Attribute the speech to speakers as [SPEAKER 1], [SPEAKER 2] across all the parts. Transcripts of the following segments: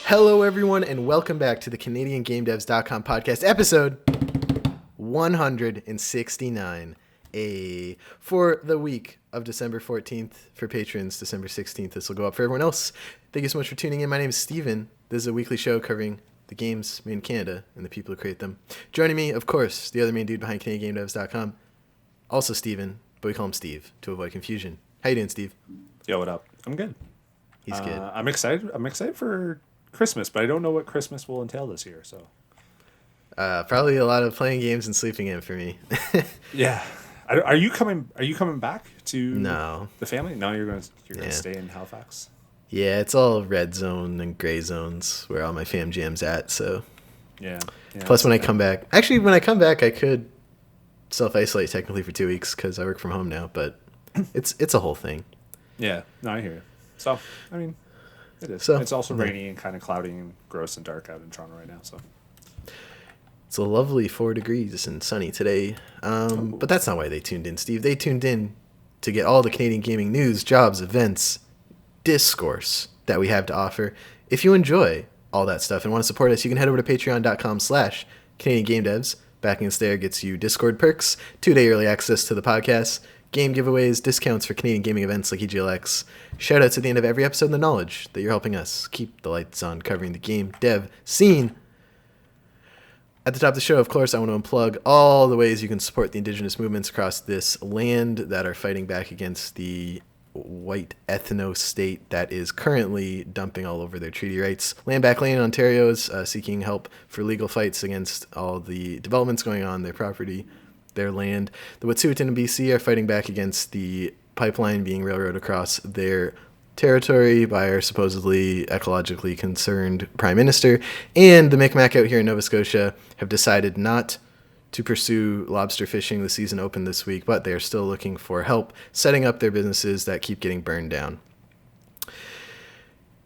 [SPEAKER 1] Hello, everyone, and welcome back to the CanadianGameDevs.com podcast, episode 169. For the week of December 14th for patrons, December 16th. This will go up for everyone else. Thank you so much for tuning in. My name is Steven. This is a weekly show covering the games made in Canada and the people who create them. Joining me, of course, the other main dude behind CanadianGameDevs.com, also Steven, but we call him Steve to avoid confusion. How you doing, Steve?
[SPEAKER 2] Yo, what up? I'm good.
[SPEAKER 1] He's good.
[SPEAKER 2] I'm excited. I'm excited for Christmas, but I don't know what Christmas will entail this year. So
[SPEAKER 1] Probably a lot of playing games and sleeping in for me.
[SPEAKER 2] yeah, are you coming? Are you coming back to the family? No, you're going to stay in Halifax.
[SPEAKER 1] Yeah, it's all red zone and gray zones where all my fam jam's at. So
[SPEAKER 2] yeah.
[SPEAKER 1] Plus, when I come back, I could self-isolate technically for 2 weeks because I work from home now. But it's a whole thing.
[SPEAKER 2] Yeah, no, I hear you. So I mean, it is.
[SPEAKER 1] So,
[SPEAKER 2] it's also rainy and kind of cloudy and gross and dark out in Toronto right now. So
[SPEAKER 1] it's a lovely 4 degrees and sunny today. But that's not why they tuned in, Steve. They tuned in to get all the Canadian gaming news, jobs, events, discourse that we have to offer. If you enjoy all that stuff and want to support us, you can head over to patreon.com/CanadianGameDevs. Backing us there gets you Discord perks, 2-day early access to the podcast, game giveaways, discounts for Canadian gaming events like EGLX, shoutouts at the end of every episode, and the knowledge that you're helping us keep the lights on covering the game dev scene. At the top of the show, of course, I want to unplug all the ways you can support the indigenous movements across this land that are fighting back against the white ethno-state that is currently dumping all over their treaty rights. Land Back Lane in Ontario is seeking help for legal fights against all the developments going on their property, their land. The Wet'suwet'en in BC are fighting back against the pipeline being railroaded across their territory by our supposedly ecologically concerned prime minister. And the Micmac out here in Nova Scotia have decided not to pursue lobster fishing. The season opened this week, but they are still looking for help setting up their businesses that keep getting burned down.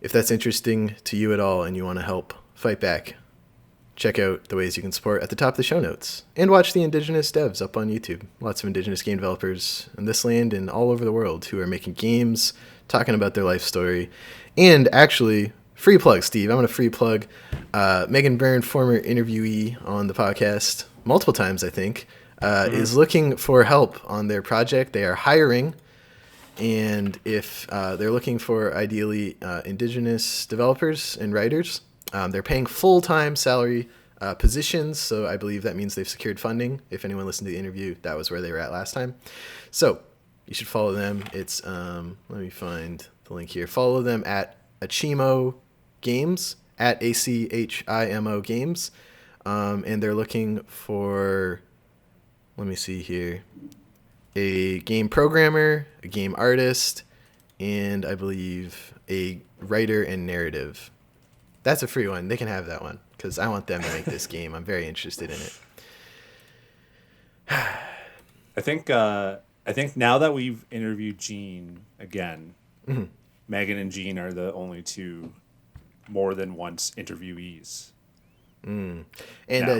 [SPEAKER 1] If that's interesting to you at all and you want to help fight back, check out the ways you can support at the top of the show notes. And watch the Indigenous devs up on YouTube. Lots of Indigenous game developers in this land and all over the world who are making games, talking about their life story. And actually, free plug, Steve. I'm going to free plug Megan Byrne, former interviewee on the podcast, multiple times, I think, is looking for help on their project. They are hiring. And if they're looking for, ideally, Indigenous developers and writers, they're paying full-time salary positions, so I believe that means they've secured funding. If anyone listened to the interview, that was where they were at last time. So you should follow them. It's let me find the link here. Follow them at Achimo Games, at ACHIMO Games, and they're looking for, let me see here, a game programmer, a game artist, and I believe a writer and narrative. That's a free one. They can have that one because I want them to make this game. I'm very interested in it.
[SPEAKER 2] I think now that we've interviewed Gene again, Megan and Gene are the only two more than once interviewees.
[SPEAKER 1] And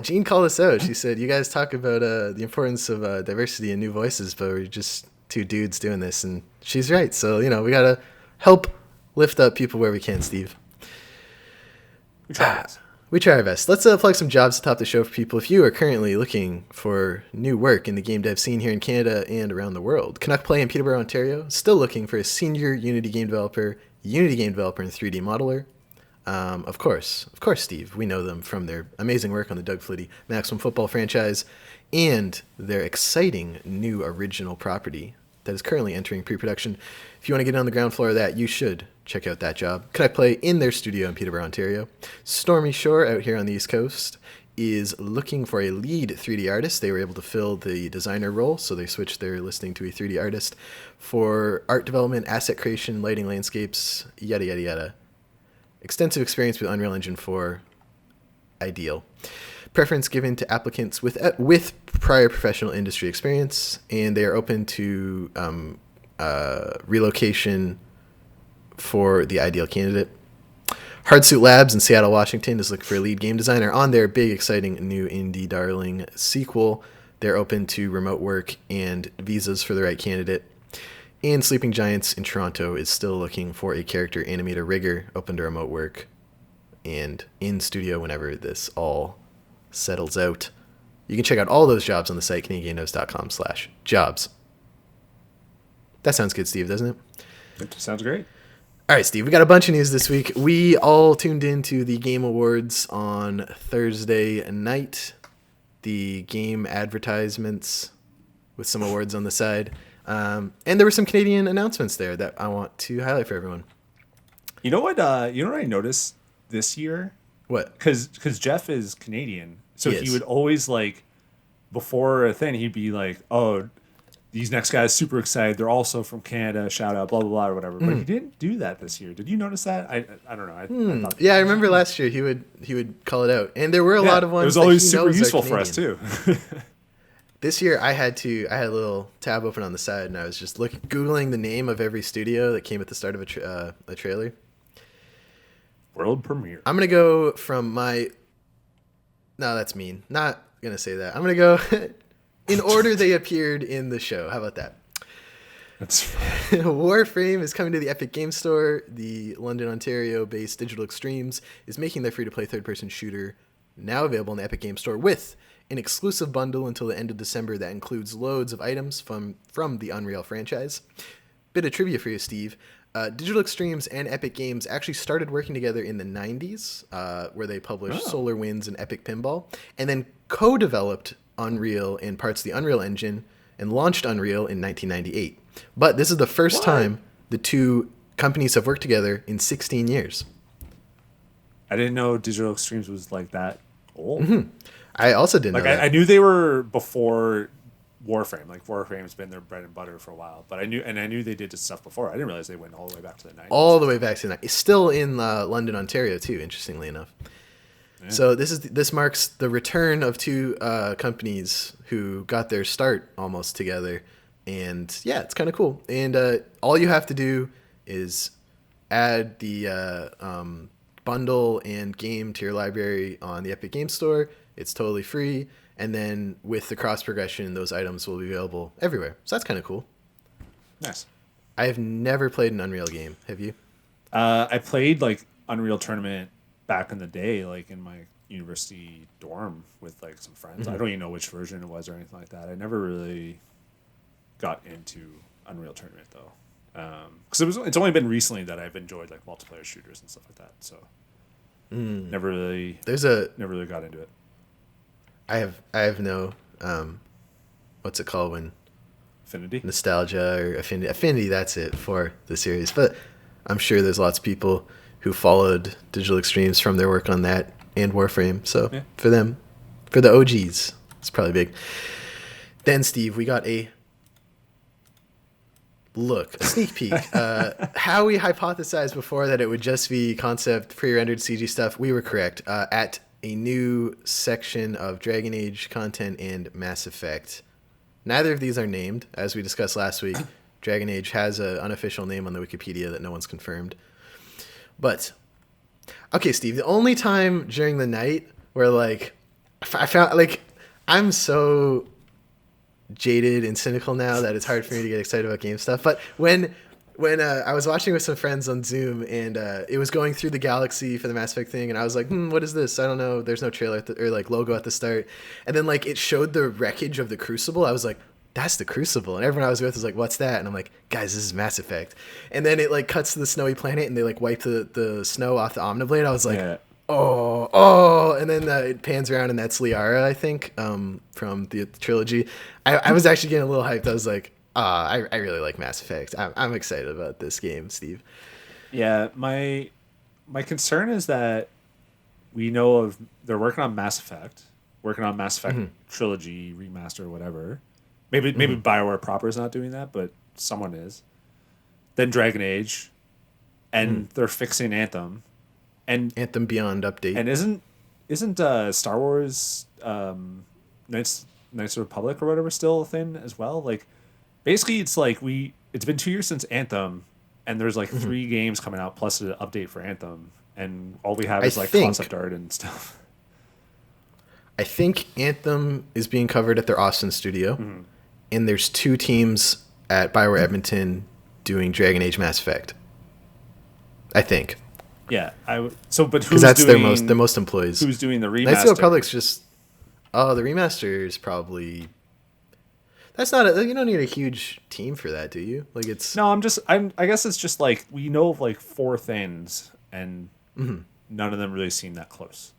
[SPEAKER 1] Jean called us out. She said, you guys talk about the importance of diversity and new voices, but we're just two dudes doing this. And she's right. So, we got to help lift up people where we can, Steve. We try our best. Let's plug some jobs to top the show for people. If you are currently looking for new work in the game dev scene here in Canada and around the world, Canuck Play in Peterborough, Ontario, still looking for a senior Unity game developer and 3D modeler. Of course, Steve. We know them from their amazing work on the Doug Flutie Maximum Football franchise and their exciting new original property that is currently entering pre-production. If you want to get on the ground floor of that, you should check out that job. Could I Play in their studio in Peterborough, Ontario. Stormy Shore out here on the East Coast is looking for a lead 3D artist. They were able to fill the designer role, so they switched their listing to a 3D artist for art development, asset creation, lighting, landscapes, yada, yada, yada. Extensive experience with Unreal Engine 4, ideal. Preference given to applicants with prior professional industry experience, and they are open to relocation for the ideal candidate. Hardsuit Labs in Seattle, Washington is looking for a lead game designer on their big, exciting new indie darling sequel. They're open to remote work and visas for the right candidate. And Sleeping Giants in Toronto is still looking for a character animator rigger open to remote work and in studio whenever this all settles out. You can check out all those jobs on the site, CanadianGameNotes.com/jobs. That sounds good, Steve, doesn't it?
[SPEAKER 2] It sounds great.
[SPEAKER 1] All right, Steve, we got a bunch of news this week. We all tuned into the Game Awards on Thursday night. The game advertisements with some awards on the side. And there were some Canadian announcements there that I want to highlight for everyone.
[SPEAKER 2] You know what I noticed this year?
[SPEAKER 1] What?
[SPEAKER 2] Because Jeff is Canadian. So he would always, like, before a thing, he'd be like, oh, these next guys super excited. They're also from Canada. Shout out, blah, blah, blah, or whatever. But he didn't do that this year. Did you notice that? I don't know. I thought
[SPEAKER 1] I remember last year he would call it out. And there were a lot of ones.
[SPEAKER 2] It was always super useful for us, too.
[SPEAKER 1] This year I had a little tab open on the side, and I was just Googling the name of every studio that came at the start of a trailer.
[SPEAKER 2] World premiere.
[SPEAKER 1] I'm going to go from my... No, that's mean. Not going to say that. I'm going to go... in order they appeared in the show. How about that?
[SPEAKER 2] That's fine.
[SPEAKER 1] Warframe is coming to the Epic Game Store. The London, Ontario-based Digital Extremes is making their free-to-play third-person shooter now available in the Epic Game Store with an exclusive bundle until the end of December that includes loads of items from the Unreal franchise. Bit of trivia for you, Steve. Digital Extremes and Epic Games actually started working together in the 90s, where they published Solar Winds and Epic Pinball, and then co-developed Unreal and parts of the Unreal Engine and launched Unreal in 1998. But this is the first time the two companies have worked together in 16 years.
[SPEAKER 2] I didn't know Digital Extremes was like that old.
[SPEAKER 1] Mm-hmm. I also didn't know that.
[SPEAKER 2] I knew they were before Warframe. Like, Warframe's been their bread and butter for a while. But I knew they did this stuff before. I didn't realize they went all the way back to the 90s.
[SPEAKER 1] All the way back to the 90s. Still in London, Ontario, too, interestingly enough. Yeah. So this marks the return of two companies who got their start almost together, and yeah, it's kind of cool. And all you have to do is add the bundle and game to your library on the Epic Game Store. It's totally free, and then with the cross progression, those items will be available everywhere. So that's kind of cool.
[SPEAKER 2] Nice.
[SPEAKER 1] I have never played an Unreal game. Have you?
[SPEAKER 2] I played like Unreal Tournament back in the day, like in my university dorm with like some friends. I don't even know which version it was or anything like that. I never really got into Unreal Tournament though, because it's only been recently that I've enjoyed like multiplayer shooters and stuff like that. So never really got into it.
[SPEAKER 1] I have no what's it called when
[SPEAKER 2] affinity,
[SPEAKER 1] nostalgia or affinity. That's it for the series, but I'm sure there's lots of people who followed Digital Extremes from their work on that and Warframe. So for them, for the OGs, it's probably big. Then, Steve, we got a sneak peek. How we hypothesized before that it would just be concept pre-rendered CG stuff, we were correct. At a new section of Dragon Age content and Mass Effect. Neither of these are named. As we discussed last week, Dragon Age has an unofficial name on the Wikipedia that no one's confirmed. But, okay, Steve, the only time during the night where, like, I found, like, I'm so jaded and cynical now that it's hard for me to get excited about game stuff. But when I was watching with some friends on Zoom and it was going through the galaxy for the Mass Effect thing, and I was like, what is this? I don't know. There's no trailer or, like, logo at the start. And then, like, it showed the wreckage of the Crucible. I was like, that's the Crucible. And everyone I was with was like, what's that? And I'm like, guys, this is Mass Effect. And then it like cuts to the snowy planet and they like wipe the snow off the Omniblade. I was like, oh. And then it pans around and that's Liara, I think, from the trilogy. I was actually getting a little hyped. I was like, I really like Mass Effect. I'm excited about this game, Steve.
[SPEAKER 2] Yeah, my concern is that we know they're working on Mass Effect, trilogy, remaster, Maybe BioWare proper is not doing that, but someone is. Then Dragon Age, and they're fixing Anthem, and
[SPEAKER 1] Anthem Beyond update.
[SPEAKER 2] And isn't Star Wars Knights of the Republic or whatever still a thing as well? Like, basically, it's like it's been 2 years since Anthem, and there's like 3 games coming out plus an update for Anthem, and all we have is concept art and stuff.
[SPEAKER 1] I think Anthem is being covered at their Austin studio. And there's 2 teams at BioWare Edmonton doing Dragon Age Mass Effect. I think.
[SPEAKER 2] Yeah, so but
[SPEAKER 1] because
[SPEAKER 2] who's
[SPEAKER 1] that's
[SPEAKER 2] doing
[SPEAKER 1] their most employees.
[SPEAKER 2] who's doing the remaster?
[SPEAKER 1] Knights of the Republic's just the remaster is probably that's not you don't need a huge team for that, do you? Like it's
[SPEAKER 2] No, I guess it's just like we know of like 4 things and none of them really seem that close.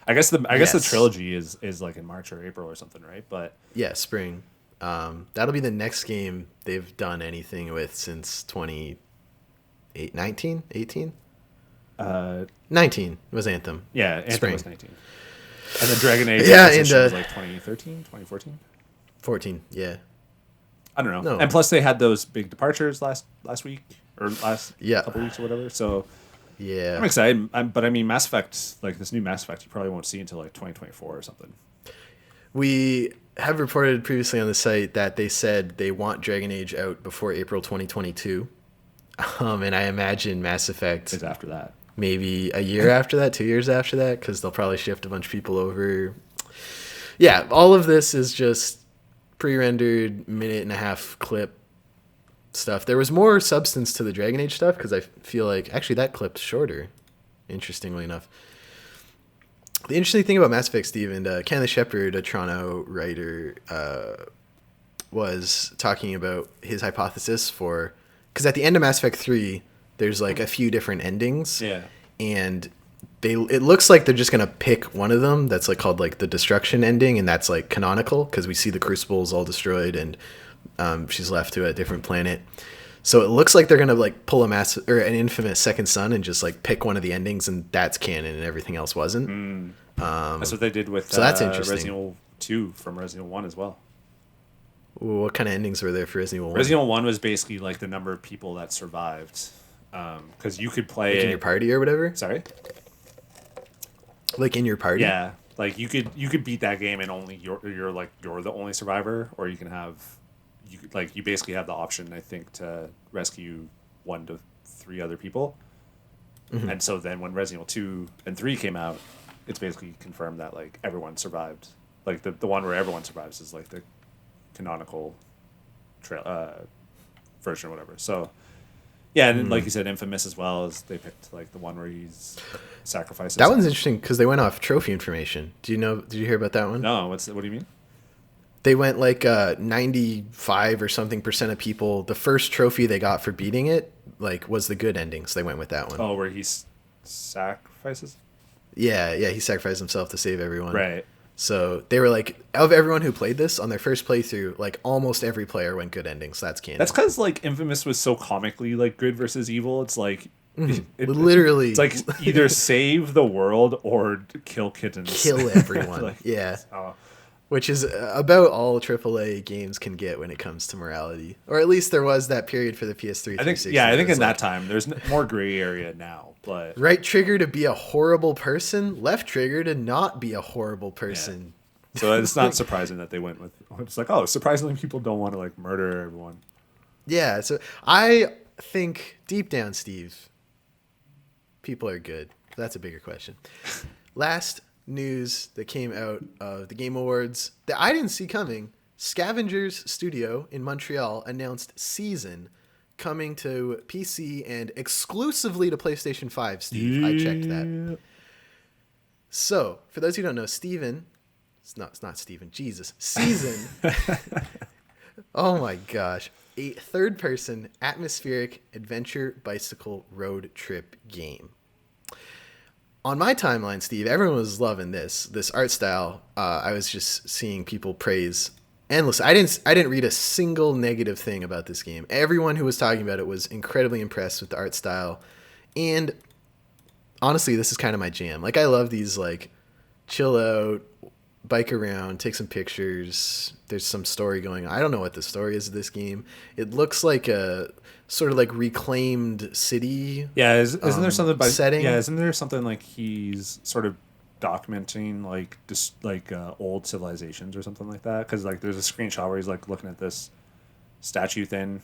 [SPEAKER 2] I guess the trilogy is like in March or April or something, right? But
[SPEAKER 1] yeah, spring. That'll be the next game they've done anything with since 2019, 18? 19 was Anthem.
[SPEAKER 2] Yeah, Anthem
[SPEAKER 1] spring.
[SPEAKER 2] was 19. And then Dragon Age was like 2013, 2014?
[SPEAKER 1] 14, yeah.
[SPEAKER 2] I don't know.
[SPEAKER 1] No.
[SPEAKER 2] And plus they had those big departures last week or last
[SPEAKER 1] Yeah.
[SPEAKER 2] couple weeks or whatever. So
[SPEAKER 1] yeah,
[SPEAKER 2] I'm excited. But I mean, Mass Effect, like this new Mass Effect, you probably won't see until like 2024 or something.
[SPEAKER 1] We have reported previously on the site that they said they want Dragon Age out before April 2022. And I imagine Mass Effect
[SPEAKER 2] It's after that.
[SPEAKER 1] maybe a year after that, 2 years after that, because they'll probably shift a bunch of people over. Yeah, all of this is just pre-rendered minute-and-a-half clip stuff. There was more substance to the Dragon Age stuff because I feel like actually that clip's shorter, interestingly enough. The interesting thing about Mass Effect, Steve, and Kenneth Shepard, a Toronto writer, was talking about his hypothesis for... Because at the end of Mass Effect 3, there's like a few different endings.
[SPEAKER 2] Yeah.
[SPEAKER 1] And it looks like they're just going to pick one of them that's like called like the destruction ending, and that's like canonical because we see the crucibles all destroyed and she's left to a different planet. So it looks like they're going to like pull an infamous Second Son and just like pick one of the endings, and that's canon and everything else wasn't.
[SPEAKER 2] That's what they did with
[SPEAKER 1] so that's interesting.
[SPEAKER 2] Resident Evil 2 from Resident Evil 1 as well.
[SPEAKER 1] What kind of endings were there for Resident Evil 1?
[SPEAKER 2] Resident Evil 1 was basically like the number of people that survived. Because you could play
[SPEAKER 1] like in your party or whatever?
[SPEAKER 2] Sorry?
[SPEAKER 1] Like in your party?
[SPEAKER 2] Yeah. Like you could beat that game and only you're the only survivor, or you can have you basically have the option, I think, to rescue 1 to 3 other people. Mm-hmm. And so then when Resident Evil 2 and 3 came out, it's basically confirmed that like everyone survived. Like the one where everyone survives is like the canonical version or whatever. So yeah, and like you said, Infamous as well, as they picked like the one where he's sacrifices.
[SPEAKER 1] That one's interesting because they went off trophy information. Did you hear about that one?
[SPEAKER 2] No, what do you mean?
[SPEAKER 1] They went like 95 or something % of people. The first trophy they got for beating it like was the good ending, so they went with that one.
[SPEAKER 2] Oh, where he sacrifices?
[SPEAKER 1] Yeah, he sacrificed himself to save everyone.
[SPEAKER 2] Right.
[SPEAKER 1] So they were like, of everyone who played this on their first playthrough, like almost every player went good endings. So that's canon.
[SPEAKER 2] That's because like Infamous was so comically like good versus evil. It's like
[SPEAKER 1] literally,
[SPEAKER 2] it's like either save the world or kill kittens,
[SPEAKER 1] kill everyone.
[SPEAKER 2] like,
[SPEAKER 1] yeah, which is about all AAA games can get when it comes to morality, or at least there was that period for the PS3.
[SPEAKER 2] I think in that time there's more gray area now. But
[SPEAKER 1] right trigger to be a horrible person, left trigger to not be a horrible person.
[SPEAKER 2] Yeah. So it's not surprising that they went with. It's like, oh, surprisingly, people don't want to like murder everyone.
[SPEAKER 1] Yeah, so I think deep down, Steve, people are good. That's a bigger question. Last news that came out of the Game Awards that I didn't see coming: Scavengers Studio in Montreal announced Season, coming to PC and exclusively to PlayStation 5, Steve. I checked that. So, for those who don't know, Steven, it's not Steven, Jesus, Season. Oh my gosh. A third-person atmospheric adventure bicycle road trip game. On my timeline, Steve, everyone was loving this art style. I was just seeing people praise endless. I didn't read a single negative thing about this game. Everyone who was talking about it was incredibly impressed with the art style. And honestly, this is kind of my jam. Like, I love these like chill out, bike around, take some pictures. There's some story going on. I don't know what the story is of this game. It looks like a sort of like reclaimed city.
[SPEAKER 2] Yeah, isn't there something about
[SPEAKER 1] setting?
[SPEAKER 2] Yeah, isn't there something like he's sort of documenting like just like old civilizations or something like that? Because like there's a screenshot where he's like looking at this statue thing.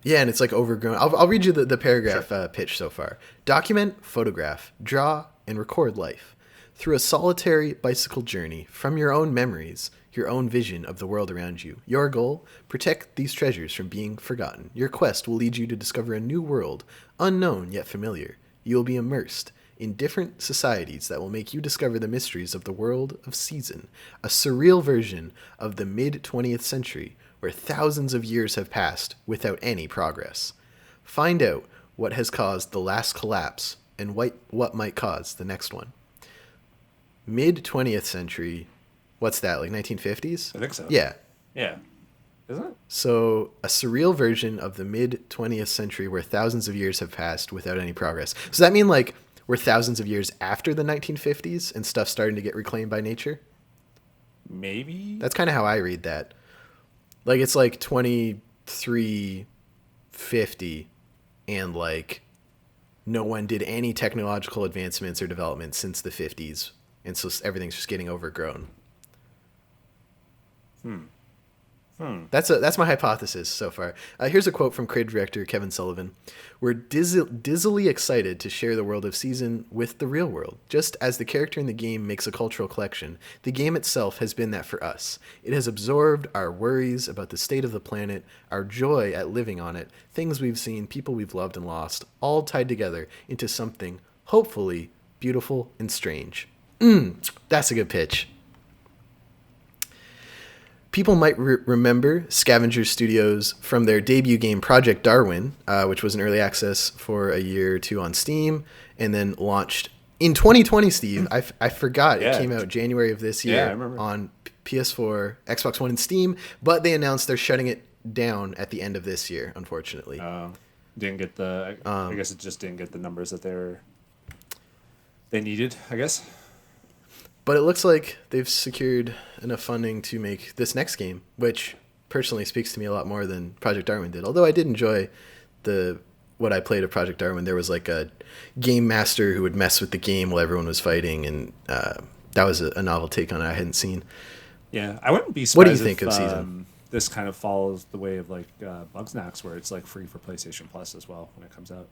[SPEAKER 1] Yeah, and it's like overgrown. I'll read you the paragraph pitch so far. Document, photograph, draw, and record life through a solitary bicycle journey from your own memories, your own vision of the world around you. Your goal: protect these treasures from being forgotten. Your quest will lead you to discover a new world, unknown yet familiar. you will be immersed in different societies that will make you discover the mysteries of the world of Season, a surreal version of the mid-20th century where thousands of years have passed without any progress. Find out what has caused the last collapse and what might cause the next one. Mid-20th century, what's that, like 1950s?
[SPEAKER 2] I think so.
[SPEAKER 1] Yeah.
[SPEAKER 2] Yeah. Isn't it?
[SPEAKER 1] So, a surreal version of the mid-20th century where thousands of years have passed without any progress. Does that mean, like, we're thousands of years after the 1950s and stuff's starting to get reclaimed by nature?
[SPEAKER 2] Maybe?
[SPEAKER 1] That's kind of how I read that. Like, it's like 2350 and, like, no one did any technological advancements or development since the 50s. And so everything's just getting overgrown. That's my hypothesis so far. Here's a quote from creative director Kevin Sullivan. We're dizzily excited to share the world of Season with the real world. Just as the character in the game makes a cultural collection, the game itself has been that for us. It has absorbed our worries about the state of the planet, our joy at living on it, things we've seen, people we've loved and lost, all tied together into something, hopefully, beautiful and strange. That's a good pitch. People might remember Scavenger Studios from their debut game Project Darwin, which was in early access for a year or two on Steam, and then launched in 2020, Steve. I forgot. It came out January of this year on PS4, Xbox One, and Steam, but they announced they're shutting it down at the end of this year, unfortunately.
[SPEAKER 2] Didn't get the... I guess it just didn't get the numbers that they needed, I guess.
[SPEAKER 1] But it looks like they've secured enough funding to make this next game, which personally speaks to me a lot more than Project Darwin did. Although I did enjoy what I played of Project Darwin. There was like a game master who would mess with the game while everyone was fighting, and that was a novel take on it I hadn't seen.
[SPEAKER 2] Yeah, I wouldn't be surprised.
[SPEAKER 1] What do you think of Season?
[SPEAKER 2] This kind of follows the way of like Bugsnax, where it's like free for PlayStation Plus as well when it comes out.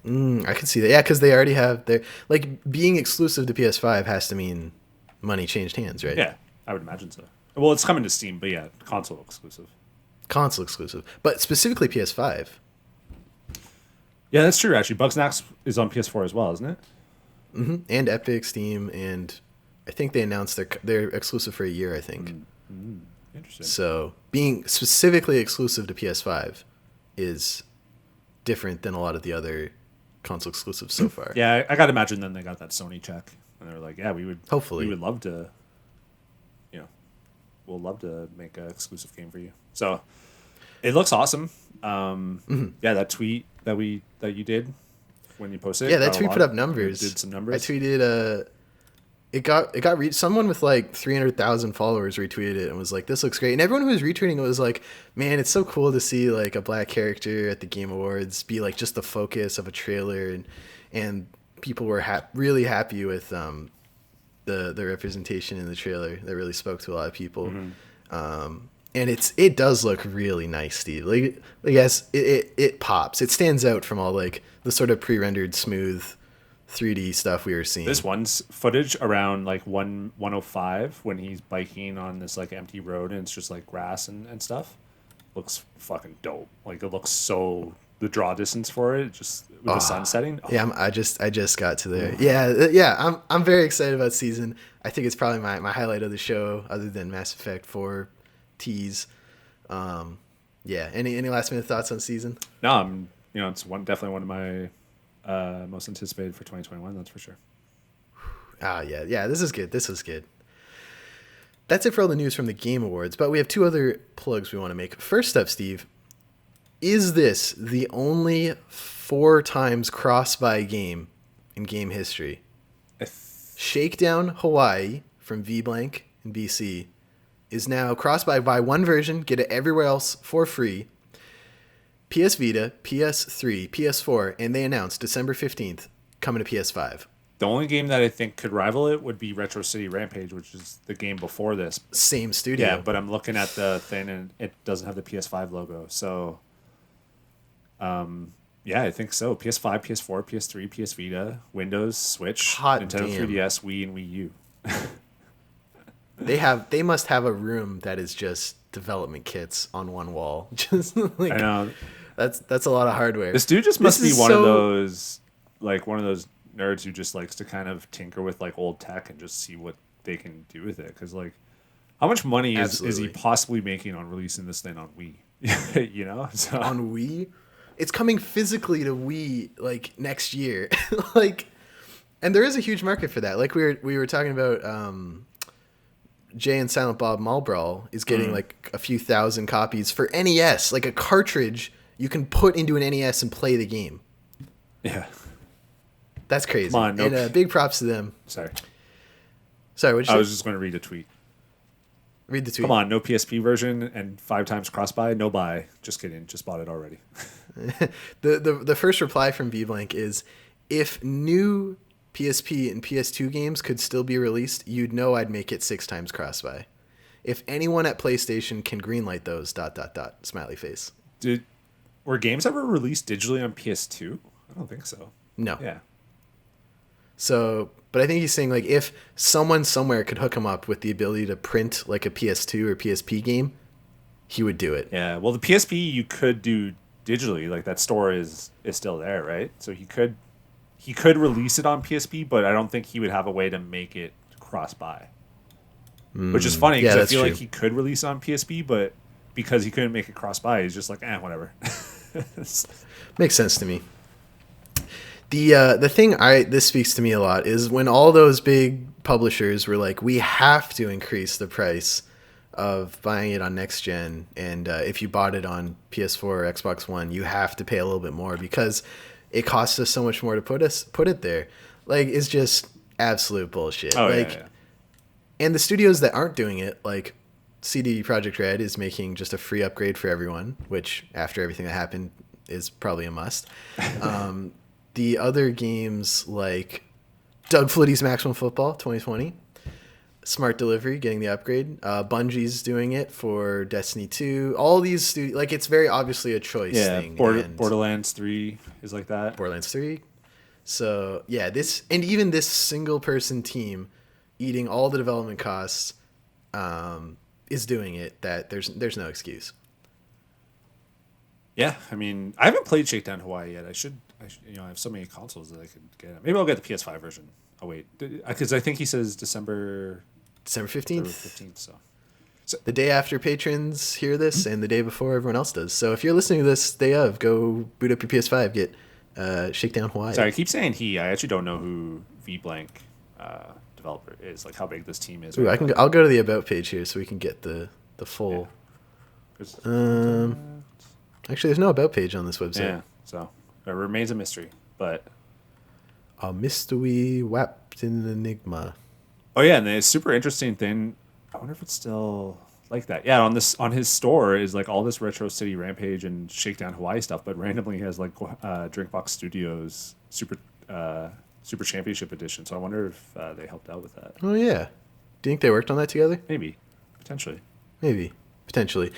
[SPEAKER 1] I can see that. Yeah, because they already have their... Like, being exclusive to PS5 has to mean money changed hands, right?
[SPEAKER 2] Yeah, I would imagine so. Well, it's coming to Steam, but yeah, console exclusive.
[SPEAKER 1] Console exclusive. But specifically PS5.
[SPEAKER 2] Yeah, that's true, actually. Bugsnax is on PS4 as well, isn't it?
[SPEAKER 1] Mm-hmm. And Epic, Steam, and I think they announced they're exclusive for a year, I think.
[SPEAKER 2] Interesting.
[SPEAKER 1] So, being specifically exclusive to PS5 is different than a lot of the other console exclusives so far.
[SPEAKER 2] Yeah, I gotta imagine then they got that Sony check, and they're like, yeah, we would love to, we'll love to make an exclusive game for you. So it looks awesome. Yeah, that tweet that you did when you posted,
[SPEAKER 1] yeah, that tweet put up numbers.
[SPEAKER 2] Did some numbers.
[SPEAKER 1] I tweeted it got reached. Someone with like 300,000 followers retweeted it and was like, "This looks great." And everyone who was retweeting it was like, "Man, it's so cool to see like a black character at the Game Awards be like just the focus of a trailer." And people were really happy with the representation in the trailer. That really spoke to a lot of people. And it does look really nice, Steve. Like yes, it pops. It stands out from all like the sort of pre-rendered smooth 3D stuff we were seeing.
[SPEAKER 2] This one's footage around like 105 when he's biking on this like empty road and it's just like grass and stuff. Looks fucking dope. Like it looks so, the draw distance for it just with the sun setting. Oh.
[SPEAKER 1] Yeah, I just got to there. Yeah. I'm very excited about Season. I think it's probably my highlight of the show, other than Mass Effect 4 tease. Yeah. Any last minute thoughts on Season?
[SPEAKER 2] No, it's definitely one of my most anticipated for 2021. That's for sure.
[SPEAKER 1] Yeah. This is good. That's it for all the news from the Game Awards. But we have two other plugs we want to make. First up, Steve, is this the only 4 times cross-buy game in game history? Shakedown Hawaii from VBlank in BC is now cross-buy. Buy one version, get it everywhere else for free. PS Vita, PS3, PS4, and they announced December 15th, coming to PS5.
[SPEAKER 2] The only game that I think could rival it would be Retro City Rampage, which is the game before this.
[SPEAKER 1] Same studio.
[SPEAKER 2] Yeah, but I'm looking at the thing, and it doesn't have the PS5 logo. So, yeah, I think so. PS5, PS4, PS3, PS Vita, Windows, Switch, Nintendo 3DS, Wii, and Wii U.
[SPEAKER 1] They must have a room that is just development kits on one wall. Just like,
[SPEAKER 2] I know.
[SPEAKER 1] That's a lot of hardware.
[SPEAKER 2] This dude just must be one of those like one of those nerds who just likes to kind of tinker with like old tech and just see what they can do with it. Because like, how much money is he
[SPEAKER 1] Absolutely.
[SPEAKER 2] possibly making on releasing this thing on Wii? You know, so
[SPEAKER 1] On Wii, it's coming physically to Wii like next year. Like, and there is a huge market for that. Like we were talking about, Jay and Silent Bob Mall Brawl is getting like a few thousand copies for NES, like a cartridge you can put into an NES and play the game.
[SPEAKER 2] yeah.
[SPEAKER 1] That's crazy.
[SPEAKER 2] Come on, no-
[SPEAKER 1] And big props to them.
[SPEAKER 2] Sorry,
[SPEAKER 1] Sorry, what'd you
[SPEAKER 2] I
[SPEAKER 1] say?
[SPEAKER 2] was just going to read a tweet.
[SPEAKER 1] Read the tweet.
[SPEAKER 2] Come on, no PSP version and 5 times cross buy, no buy. Just kidding, just bought it already.
[SPEAKER 1] The first reply from VBlank is, if new PSP and PS2 games could still be released, you'd know I'd make it 6 times cross-buy. If anyone at PlayStation can greenlight those, ... smiley face.
[SPEAKER 2] Were games ever released digitally on PS2? I don't think so.
[SPEAKER 1] No.
[SPEAKER 2] Yeah.
[SPEAKER 1] So, but I think he's saying like if someone somewhere could hook him up with the ability to print like a PS2 or PSP game, he would do it.
[SPEAKER 2] Yeah. Well, the PSP you could do digitally. Like that store is still there, right? So he could release it on PSP, but I don't think he would have a way to make it cross buy. Which is funny because
[SPEAKER 1] Yeah,
[SPEAKER 2] I
[SPEAKER 1] that's
[SPEAKER 2] feel
[SPEAKER 1] true.
[SPEAKER 2] like he could release it on PSP, but because he couldn't make it cross buy, he's just like, whatever.
[SPEAKER 1] Makes sense to me. The thing this speaks to me a lot is when all those big publishers were like, we have to increase the price of buying it on next gen, and if you bought it on PS4 or Xbox One, you have to pay a little bit more because it costs us so much more to put it there. Like, it's just absolute bullshit.
[SPEAKER 2] Oh,
[SPEAKER 1] like,
[SPEAKER 2] yeah.
[SPEAKER 1] and the studios that aren't doing it, like CD Projekt Red, is making just a free upgrade for everyone, which after everything that happened is probably a must. The other games like Doug Flitty's Maximum Football 2020, Smart Delivery getting the upgrade, Bungie's doing it for Destiny 2. All these studios, like, it's very obviously a choice thing. And
[SPEAKER 2] Borderlands 3 is like that.
[SPEAKER 1] Borderlands 3. So yeah, even this single person team eating all the development costs is doing it. That there's no excuse.
[SPEAKER 2] Yeah, I mean, I haven't played Shakedown Hawaii yet. I should, I have so many consoles that I could get. Maybe I'll get the PS5 version. Oh wait, because I think he says December
[SPEAKER 1] 15th.
[SPEAKER 2] 15th. So
[SPEAKER 1] The day after patrons hear this, and the day before everyone else does. So if you're listening to this day of, go boot up your PS5, get Shakedown Hawaii.
[SPEAKER 2] sorry, I keep saying he. I actually don't know who VBlank developer is. Like how big this team is.
[SPEAKER 1] Ooh, I'll go to the about page here so we can get the full.
[SPEAKER 2] Yeah.
[SPEAKER 1] Actually, there's no about page on this website.
[SPEAKER 2] Yeah, so it remains a mystery. But
[SPEAKER 1] A mystery wrapped in an enigma.
[SPEAKER 2] oh yeah, and the super interesting thing. I wonder if it's still like that. Yeah, on his store is like all this Retro City Rampage and Shakedown Hawaii stuff, but randomly he has like Drinkbox Studios Super Championship Edition. So I wonder if they helped out with that.
[SPEAKER 1] Oh yeah, do you think they worked on that together?
[SPEAKER 2] Maybe, potentially.
[SPEAKER 1] Maybe, potentially.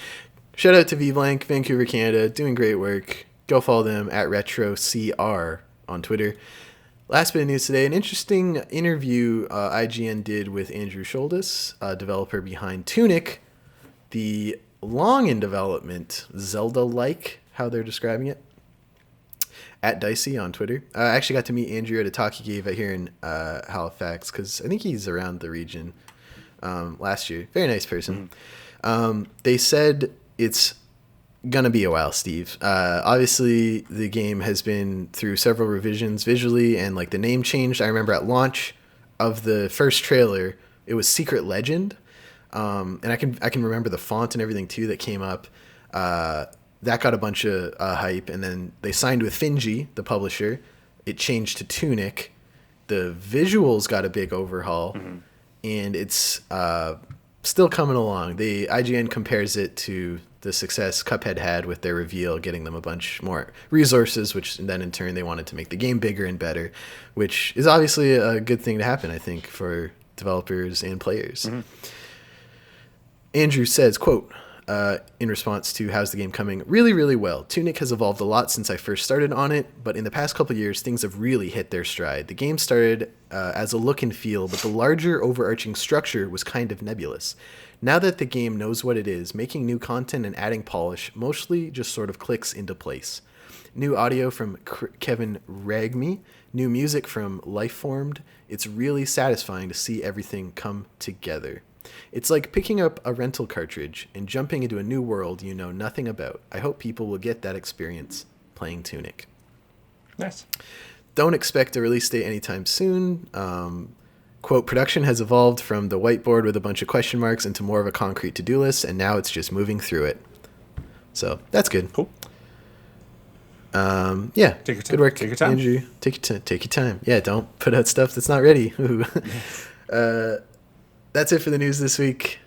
[SPEAKER 1] Shout out to VBlank, Vancouver, Canada, doing great work. Go follow them at RetroCR on Twitter. Last bit of news today, an interesting interview IGN did with Andrew Sholdes, developer behind Tunic, the long in development Zelda-like, how they're describing it, at Dicey on Twitter. I actually got to meet Andrew at a talk he gave out here in Halifax, because I think he's around the region last year. Very nice person. They said it's gonna be a while, Steve. Obviously, the game has been through several revisions visually, and like the name changed. I remember at launch of the first trailer, it was Secret Legend, and I can remember the font and everything too that came up. That got a bunch of hype, and then they signed with Finji, the publisher. It changed to Tunic. The visuals got a big overhaul, and it's still coming along. The IGN compares it to the success Cuphead had with their reveal, getting them a bunch more resources, which then in turn they wanted to make the game bigger and better, which is obviously a good thing to happen, I think, for developers and players. Andrew says, quote, in response to how's the game coming, really, really well. Tunic has evolved a lot since I first started on it, but in the past couple of years, things have really hit their stride. The game started as a look and feel, but the larger overarching structure was kind of nebulous. Now that the game knows what it is, making new content and adding polish mostly just sort of clicks into place. New audio from Kevin Ragme. New music from Lifeformed. It's really satisfying to see everything come together. It's like picking up a rental cartridge and jumping into a new world you know nothing about. I hope people will get that experience playing Tunic.
[SPEAKER 2] Nice.
[SPEAKER 1] Don't expect a release date anytime soon. Quote, production has evolved from the whiteboard with a bunch of question marks into more of a concrete to-do list, and now it's just moving through it. So that's good.
[SPEAKER 2] Cool.
[SPEAKER 1] Yeah,
[SPEAKER 2] Take your time.
[SPEAKER 1] good work,
[SPEAKER 2] Take your time.
[SPEAKER 1] Andrew. Take your time. Yeah, don't put out stuff that's not ready. That's it for the news this week.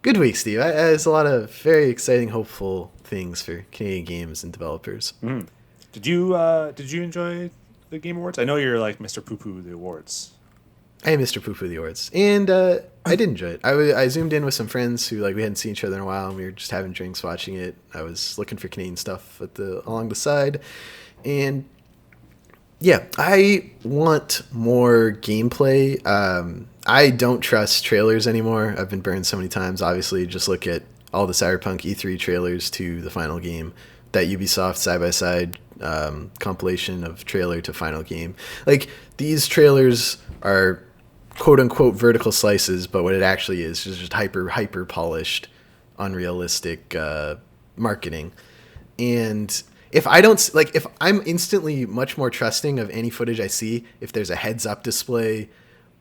[SPEAKER 1] Good week, Steve. There's a lot of very exciting, hopeful things for Canadian games and developers.
[SPEAKER 2] Mm. Did you enjoy the Game Awards? I know you're like Mr. Poo Poo the awards.
[SPEAKER 1] I am Mr. Poo Poo the awards, and I did enjoy it. I zoomed in with some friends who we hadn't seen each other in a while, and we were just having drinks watching it. I was looking for Canadian stuff along the side, and yeah, I want more gameplay. I don't trust trailers anymore. I've been burned so many times. Obviously, just look at all the Cyberpunk E3 trailers to the final game. That Ubisoft side-by-side compilation of trailer to final game. These trailers are quote-unquote vertical slices, but what it actually is just hyper polished, unrealistic marketing. And if I'm instantly much more trusting of any footage I see, if there's a heads-up display,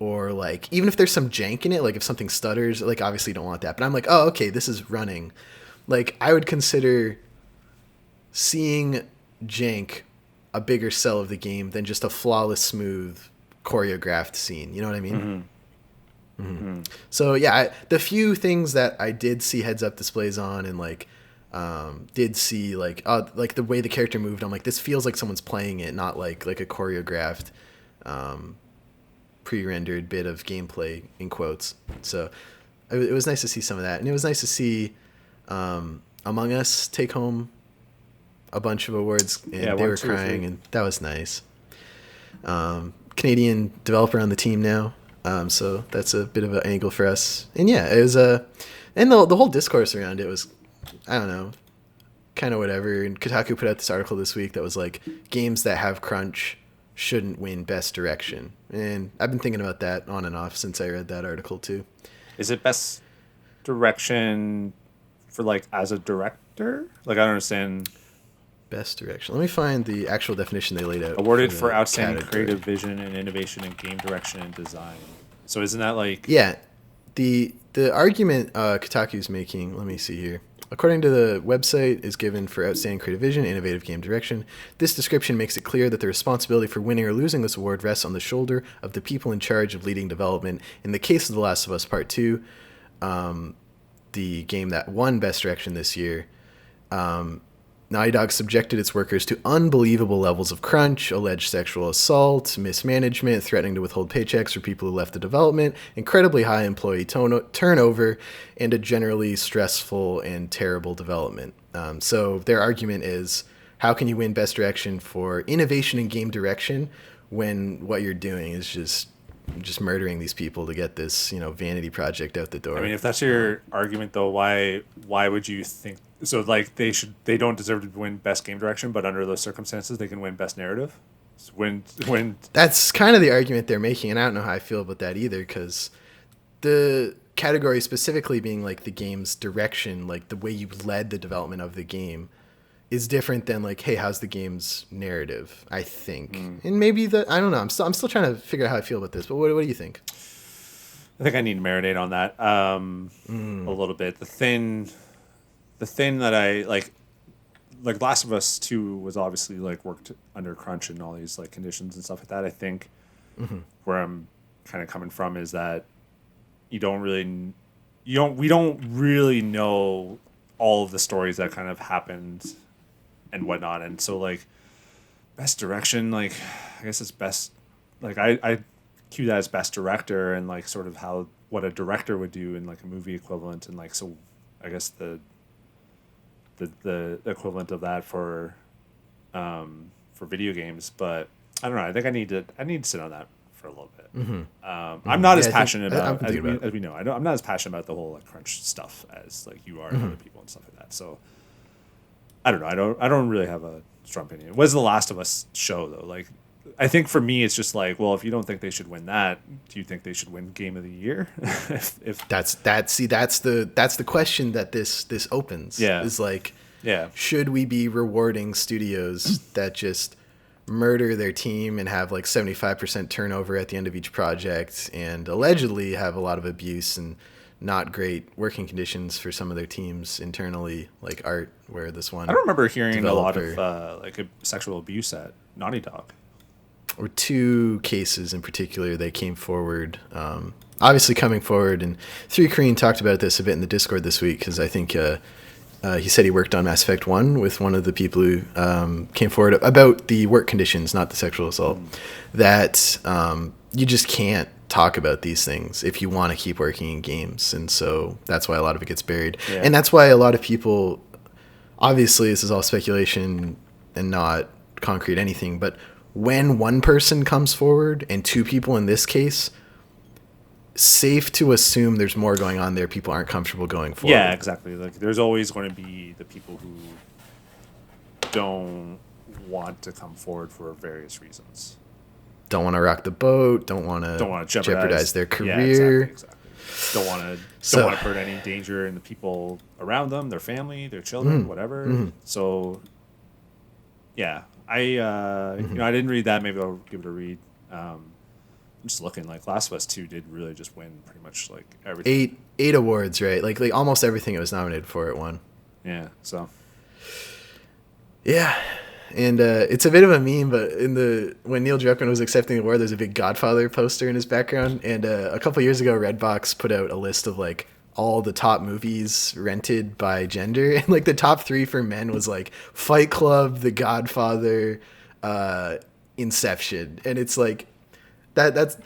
[SPEAKER 1] or even if there's some jank in it, if something stutters, obviously you don't want that. But I'm oh, okay, this is running. I would consider seeing jank a bigger sell of the game than just a flawless, smooth, choreographed scene. You know what I mean? Mm-hmm. Mm-hmm. So yeah, the few things that I did see heads-up displays on, and did see the way the character moved, I'm this feels like someone's playing it, not like a choreographed, pre-rendered bit of gameplay in quotes. So it was nice to see some of that, and it was nice to see Among Us take home a bunch of awards, and they were crying, and that was nice. Canadian developer on the team now, so that's a bit of an angle for us. And yeah, it was and the whole discourse around it was, I don't know, kind of whatever. And Kotaku put out this article this week that was games that have crunch shouldn't win best direction, and I've been thinking about that on and off since I read that article too.
[SPEAKER 2] Is it best direction for as a director? I don't understand.
[SPEAKER 1] Best direction. Let me find the actual definition they laid out.
[SPEAKER 2] Awarded for outstanding creative vision and innovation in game direction and design. So isn't that
[SPEAKER 1] Yeah. The argument Kotaku's making, let me see here. According to the website, is given for outstanding creative vision, innovative game direction. This description makes it clear that the responsibility for winning or losing this award rests on the shoulder of the people in charge of leading development. In the case of The Last of Us Part 2, the game that won best direction this year, Naughty Dog subjected its workers to unbelievable levels of crunch, alleged sexual assault, mismanagement, threatening to withhold paychecks for people who left the development, incredibly high employee turnover, and a generally stressful and terrible development. So their argument is, how can you win Best Direction for innovation in game direction when what you're doing is just murdering these people to get this, vanity project out the door?
[SPEAKER 2] I mean, if that's your argument, though, why would you think so? They don't deserve to win best game direction, but under those circumstances, they can win best narrative. So when
[SPEAKER 1] that's kind of the argument they're making, and I don't know how I feel about that either, because the category specifically being the game's direction, the way you led the development of the game, is different than hey, how's the game's narrative? I think, and maybe I don't know. I'm still trying to figure out how I feel about this. But what do you think?
[SPEAKER 2] I think I need to marinate on that a little bit. The thing that I like Last of Us 2 was obviously worked under crunch and all these conditions and stuff like that. I think where I'm kind of coming from is that we don't really know all of the stories that kind of happened and whatnot, and so best direction, I guess it's best, I cue that as best director, and sort of what a director would do in a movie equivalent, and so I guess the equivalent of that for video games. But I don't know, I think I need to sit on that for a little bit. I'm not as passionate about, as we know, I'm not as passionate about the whole crunch stuff as you are and other people and stuff like that. So I don't know. I don't really have a strong opinion. It was the Last of Us show though. Like, I think for me, it's just like, well, if you don't think they should win that, do you think they should win Game of the Year? if
[SPEAKER 1] that's the question that this opens.
[SPEAKER 2] Yeah.
[SPEAKER 1] Is like,
[SPEAKER 2] yeah,
[SPEAKER 1] should we be rewarding studios that just murder their team and have like 75% turnover at the end of each project and allegedly have a lot of abuse and not great working conditions for some of their teams internally, like Art, where this one
[SPEAKER 2] I don't remember hearing a lot
[SPEAKER 1] developer-
[SPEAKER 2] of like sexual abuse at Naughty Dog.
[SPEAKER 1] or two cases in particular they came forward, obviously coming forward, and 3Korean talked about this a bit in the Discord this week, because I think he said he worked on Mass Effect 1 with one of the people who came forward about the work conditions, not the sexual assault, that you just can't talk about these things if you want to keep working in games. And so that's why a lot of it gets buried.
[SPEAKER 2] Yeah.
[SPEAKER 1] And that's why a lot of people, obviously this is all speculation and not concrete anything, but when one person comes forward, and two people in this case, safe to assume there's more going on there. People aren't comfortable going forward.
[SPEAKER 2] Yeah, exactly. Like, there's always going to be the people who don't want to come forward for various reasons.
[SPEAKER 1] Don't want to rock the boat. Don't want to jeopardize their career.
[SPEAKER 2] Yeah, exactly. Don't want to put any danger in the people around them, their family, their children, whatever.
[SPEAKER 1] Mm-hmm.
[SPEAKER 2] So, yeah, I I didn't read that. Maybe I'll give it a read. I'm just looking, like, Last of Us 2 did really just win pretty much like everything.
[SPEAKER 1] Eight awards, right? Like almost everything it was nominated for, it won.
[SPEAKER 2] Yeah. So.
[SPEAKER 1] Yeah. And it's a bit of a meme, but when Neil Druckmann was accepting the award, there's a big Godfather poster in his background. And a couple years ago, Redbox put out a list of like all the top movies rented by gender, and like the top 3 for men was like Fight Club, The Godfather, Inception, and it's like that.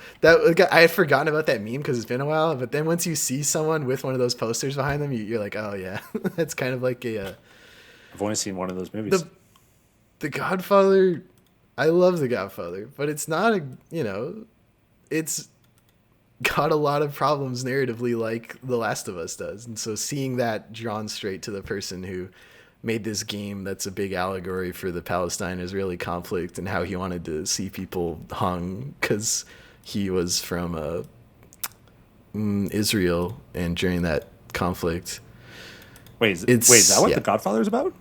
[SPEAKER 1] I had forgotten about that meme because it's been a while. But then once you see someone with one of those posters behind them, you're like, oh yeah, that's kind of like a.
[SPEAKER 2] I've only seen one of those movies.
[SPEAKER 1] The Godfather, I love The Godfather, but it's not it's got a lot of problems narratively like The Last of Us does. And so seeing that drawn straight to the person who made this game that's a big allegory for the Palestine-Israeli conflict and how he wanted to see people hung because he was from Israel and during that conflict.
[SPEAKER 2] Wait, is that what The Godfather is about?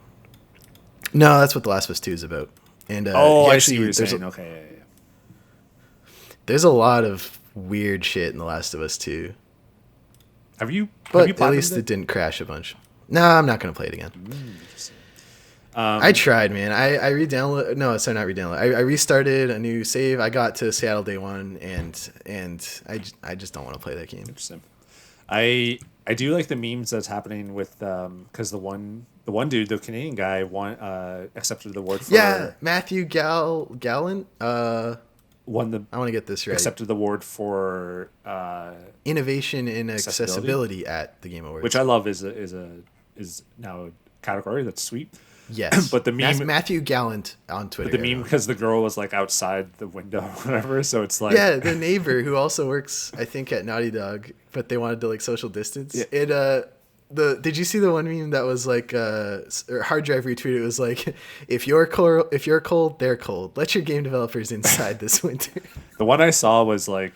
[SPEAKER 1] No, that's what The Last of Us 2 is about. And
[SPEAKER 2] I see what you're saying. Okay, yeah.
[SPEAKER 1] There's a lot of weird shit in The Last of Us 2.
[SPEAKER 2] Have you
[SPEAKER 1] at least it didn't crash a bunch. No, I'm not going to play it again. I tried, man. I re-downloaded. No, sorry, not re-download. I restarted a new save. I got to Seattle Day 1, and I just don't want to play that game.
[SPEAKER 2] Interesting. I do like the memes that's happening with because the one dude, the Canadian guy, accepted the award for
[SPEAKER 1] Matthew Gallant.
[SPEAKER 2] Won the.
[SPEAKER 1] I want to get this right.
[SPEAKER 2] Accepted the award for
[SPEAKER 1] innovation in accessibility at the Game Awards,
[SPEAKER 2] which I love is now a category that's sweet.
[SPEAKER 1] Yes,
[SPEAKER 2] but the meme
[SPEAKER 1] that's Matthew Gallant on Twitter.
[SPEAKER 2] But the meme because the girl was like outside the window or whatever, so it's like
[SPEAKER 1] the neighbor who also works, I think, at Naughty Dog, but they wanted to like social distance. Yeah. Did you see the one meme that was like or Hard Drive retweeted? It was like, if you're cold, they're cold. Let your game developers inside this winter.
[SPEAKER 2] The one I saw was like,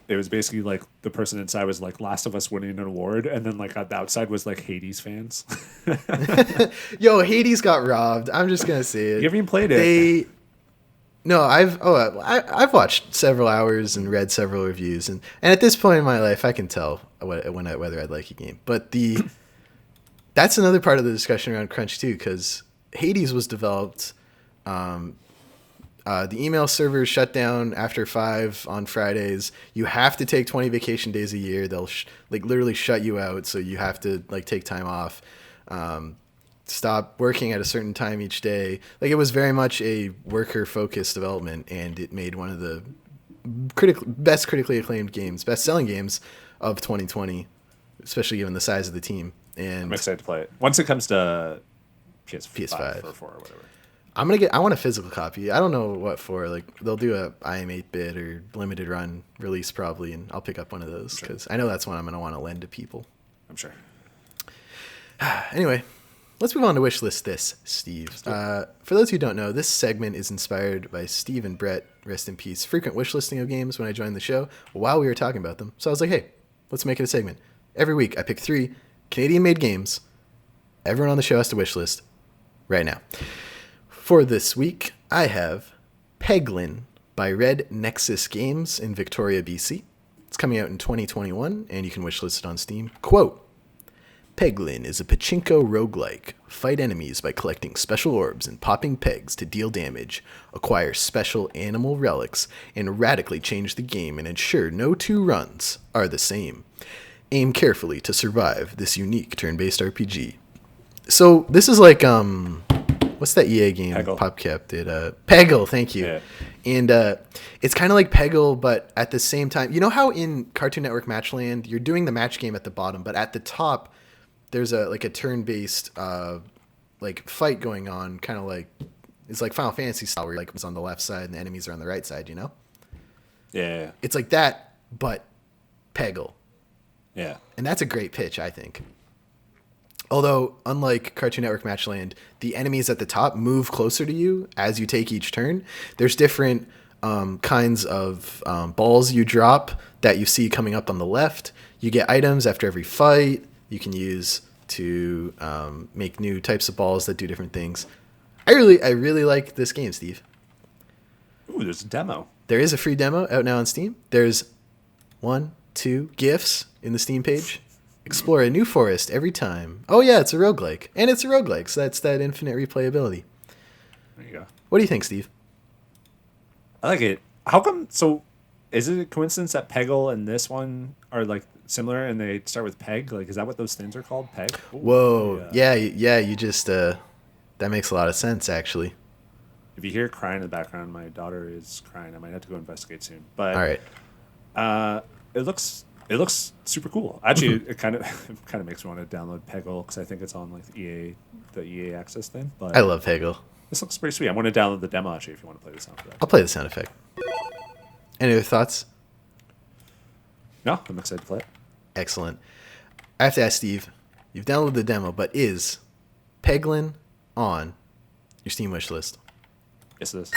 [SPEAKER 2] it was basically like the person inside was like Last of Us winning an award, and then like on the outside was like Hades fans.
[SPEAKER 1] Yo, Hades got robbed. I'm just gonna say it.
[SPEAKER 2] You haven't even played it.
[SPEAKER 1] No, I've watched several hours and read several reviews, and at this point in my life, I can tell whether I'd like a game. But that's another part of the discussion around crunch too, because Hades was developed. The email servers shut down after 5 on Fridays. You have to take 20 vacation days a year. They'll literally shut you out, so you have to like take time off. Stop working at a certain time each day. Like, it was very much a worker-focused development, and it made one of the best critically acclaimed games, best-selling games of 2020, especially given the size of the team. And
[SPEAKER 2] I'm excited to play it once it comes to PS5 or 4 or whatever.
[SPEAKER 1] I want a physical copy. I don't know what for. Like, they'll do a IM 8-bit or limited run release probably, and I'll pick up one of those because I know that's one I'm going to want to lend to people.
[SPEAKER 2] I'm sure.
[SPEAKER 1] Anyway, let's move on to Wishlist This, Steve. For those who don't know, this segment is inspired by Steve and Brett, rest in peace, frequent wishlisting of games when I joined the show while we were talking about them. So I was like, hey, let's make it a segment. Every week I pick 3 Canadian-made games everyone on the show has to wishlist right now. For this week, I have Peglin by Red Nexus Games in Victoria, BC. It's coming out in 2021, and you can wishlist it on Steam. Quote, Peglin is a Pachinko Roguelike. Fight enemies by collecting special orbs and popping pegs to deal damage, acquire special animal relics, and radically change the game and ensure no 2 runs are the same. Aim carefully to survive this unique turn-based RPG. So this is like, what's that EA game
[SPEAKER 2] Peggle.
[SPEAKER 1] PopCap did? Peggle, thank you.
[SPEAKER 2] Yeah.
[SPEAKER 1] And it's kind of like Peggle, but at the same time, you know how in Cartoon Network Matchland, you're doing the match game at the bottom, but at the top, there's a turn-based like fight going on, kind of like, it's like Final Fantasy style, where like it's on the left side and the enemies are on the right side, you know?
[SPEAKER 2] Yeah.
[SPEAKER 1] It's like that, but Peggle.
[SPEAKER 2] Yeah.
[SPEAKER 1] And that's a great pitch, I think. Although, unlike Cartoon Network Matchland, the enemies at the top move closer to you as you take each turn. There's different kinds of balls you drop that you see coming up on the left. You get items after every fight you can use to make new types of balls that do different things. I really like this game, Steve.
[SPEAKER 2] Ooh, there's a demo.
[SPEAKER 1] There is a free demo out now on Steam. There's 1, 2 GIFs in the Steam page. Explore a new forest every time. Oh yeah, it's a roguelike. And it's a roguelike, so that's that infinite replayability.
[SPEAKER 2] There you go.
[SPEAKER 1] What do you think, Steve?
[SPEAKER 2] I like it. How come? So, is it a coincidence that Peggle and this one are like similar, and they start with Peg? Like, is that what those things are called? Peg. Ooh,
[SPEAKER 1] Whoa, yeah. You just that makes a lot of sense, actually.
[SPEAKER 2] If you hear crying in the background, my daughter is crying. I might have to go investigate soon. But
[SPEAKER 1] All right.
[SPEAKER 2] It looks super cool. Actually, it kind of makes me want to download Peggle because I think it's on like the EA Access thing. But
[SPEAKER 1] I love Peggle.
[SPEAKER 2] this looks pretty sweet. I'm going to download the demo actually if you want to play the sound effect.
[SPEAKER 1] I'll play the sound effect. Any other thoughts?
[SPEAKER 2] No, I'm excited to play it.
[SPEAKER 1] Excellent. I have to ask Steve, you've downloaded the demo, but is Peglin on your Steam wish list?
[SPEAKER 2] Yes, it is.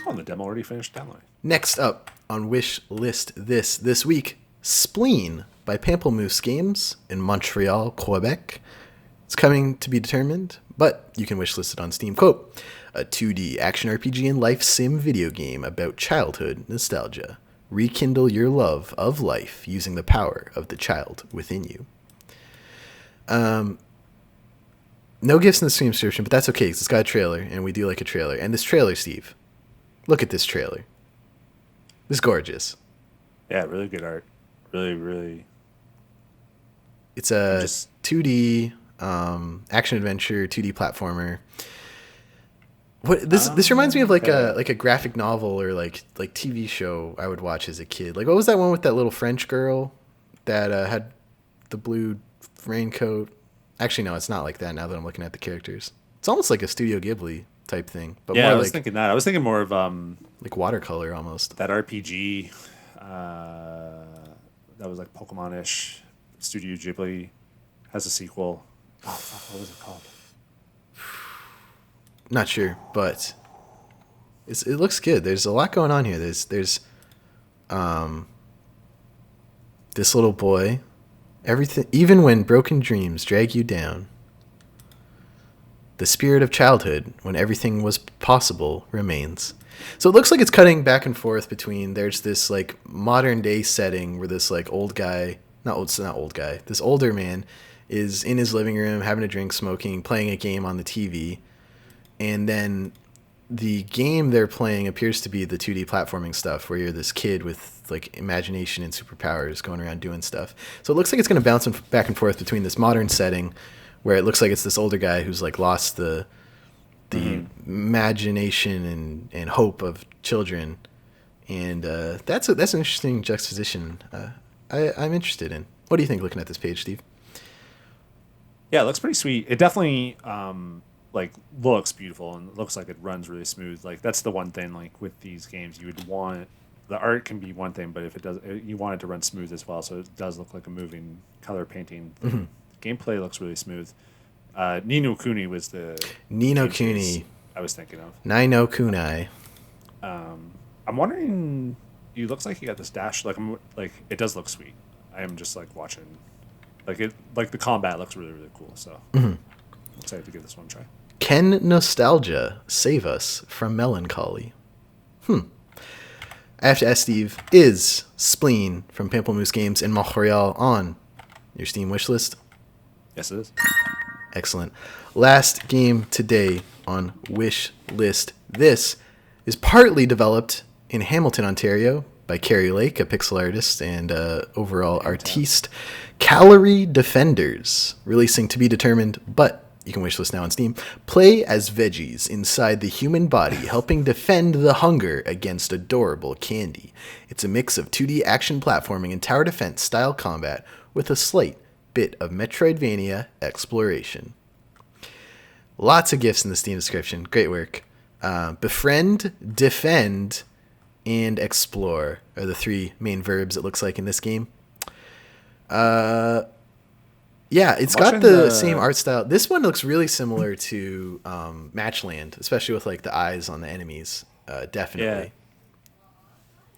[SPEAKER 2] Oh, the demo already finished downloading.
[SPEAKER 1] Next up on Wishlist this week, Spleen by Pamplemousse Games in Montreal, Quebec. It's coming to be determined, but you can wishlist it on Steam. Quote, a 2D action RPG and life sim video game about childhood nostalgia. Rekindle your love of life using the power of the child within you. No gifts in the Steam description, but that's okay because it's got a trailer, and we do like a trailer. And this trailer, Steve, look at this trailer. It's gorgeous.
[SPEAKER 2] Yeah, really good art. Really, really.
[SPEAKER 1] It's a 2D action adventure, 2D platformer. What this reminds me of like a graphic novel or like TV show I would watch as a kid. Like what was that one with that little French girl that had the blue raincoat? Actually, no, it's not like that. Now that I'm looking at the characters, it's almost like a Studio Ghibli type thing. But
[SPEAKER 2] Yeah,
[SPEAKER 1] more
[SPEAKER 2] I was
[SPEAKER 1] like,
[SPEAKER 2] thinking that. I was thinking more of
[SPEAKER 1] like watercolor almost.
[SPEAKER 2] that RPG that was like Pokemon-ish. Studio Ghibli has a sequel. Oh, fuck, what was it called?
[SPEAKER 1] Not sure, but it looks good. There's a lot going on here. There's this little boy. Everything, even when broken dreams drag you down. The spirit of childhood, when everything was possible, remains. So it looks like it's cutting back and forth between there's this like modern day setting where this like this older man is in his living room having a drink, smoking, playing a game on the TV. And then the game they're playing appears to be the 2D platforming stuff where you're this kid with like imagination and superpowers going around doing stuff. So it looks like it's going to bounce back and forth between this modern setting where it looks like it's this older guy who's like lost the imagination and hope of children. And that's an interesting juxtaposition I'm interested in. What do you think looking at this page, Steve?
[SPEAKER 2] Yeah, it looks pretty sweet. It definitely like looks beautiful and it looks like it runs really smooth. Like that's the one thing like with these games you would want. The art can be one thing, but if it does, you want it to run smooth as well. So it does look like a moving color painting. The gameplay looks really smooth. Ni no Kuni was the
[SPEAKER 1] Ni no
[SPEAKER 2] game
[SPEAKER 1] Kuni.
[SPEAKER 2] series I was thinking of.
[SPEAKER 1] Nai no Kunai.
[SPEAKER 2] I'm wondering. He looks like he got this dash. Like it does look sweet. I am just like watching. Like the combat looks really really cool. So I'm excited to give this one a try.
[SPEAKER 1] Can nostalgia save us from melancholy? I have to ask Steve, is Spleen from Pamplemousse Games and Montreal on your Steam wishlist?
[SPEAKER 2] Yes, it is.
[SPEAKER 1] Excellent. Last game today on Wishlist This is partly developed in Hamilton, Ontario by Carrie Lake, a pixel artist and overall artiste. Calorie Defenders, releasing to be determined, but you can wishlist now on Steam. Play as veggies inside the human body, helping defend the hunger against adorable candy. It's a mix of 2D action platforming and tower defense style combat with a slight bit of Metroidvania exploration. Lots of gifts in the Steam description. Great work. Befriend, defend, and explore are the three main verbs it looks like in this game. Yeah, it's got the same art style. This one looks really similar to Matchland, especially with like the eyes on the enemies. Definitely.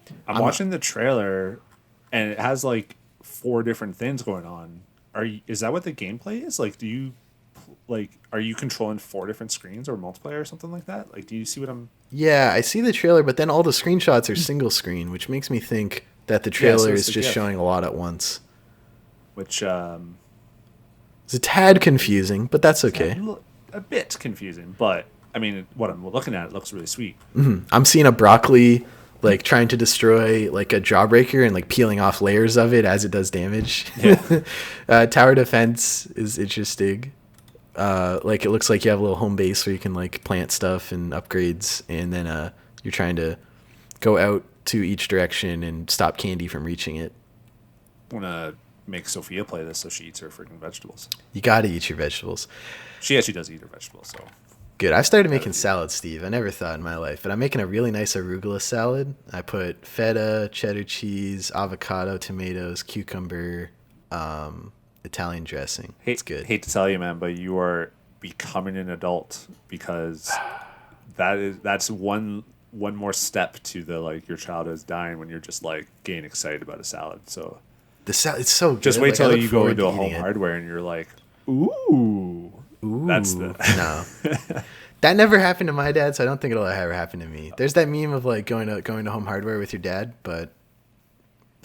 [SPEAKER 2] Yeah. I'm watching the trailer, and it has like 4 different things going on. Is that what the gameplay is? Like, are you controlling 4 different screens or multiplayer or something like that? Like, do you see what I'm?
[SPEAKER 1] Yeah, I see the trailer, but then all the screenshots are single screen, which makes me think that the trailer is just showing a lot at once.
[SPEAKER 2] Which
[SPEAKER 1] it's a tad confusing, but that's okay.
[SPEAKER 2] A bit confusing, but I mean, what I'm looking at, it looks really sweet.
[SPEAKER 1] I'm seeing a broccoli like trying to destroy like a jawbreaker and like peeling off layers of it as it does damage.
[SPEAKER 2] Yeah.
[SPEAKER 1] Tower defense is interesting. Like it looks like you have a little home base where you can like plant stuff and upgrades, and then you're trying to go out to each direction and stop candy from reaching it.
[SPEAKER 2] I want to make Sophia play this so she eats her freaking vegetables.
[SPEAKER 1] You gotta eat your vegetables.
[SPEAKER 2] She actually does eat her vegetables, so.
[SPEAKER 1] Good. I've started making salads, Steve. I never thought in my life, but I'm making a really nice arugula salad. I put feta, cheddar cheese, avocado, tomatoes, cucumber, Italian dressing. It's good.
[SPEAKER 2] Hate to tell you, man, but you are becoming an adult, because that's one more step to the like your child is dying when you're just like getting excited about a salad. So
[SPEAKER 1] the salad, it's so good.
[SPEAKER 2] Just wait till you go into a home hardware and you're like, ooh. That's the
[SPEAKER 1] no. That never happened to my dad, so I don't think it'll ever happen to me. There's that meme of like going to home hardware with your dad, but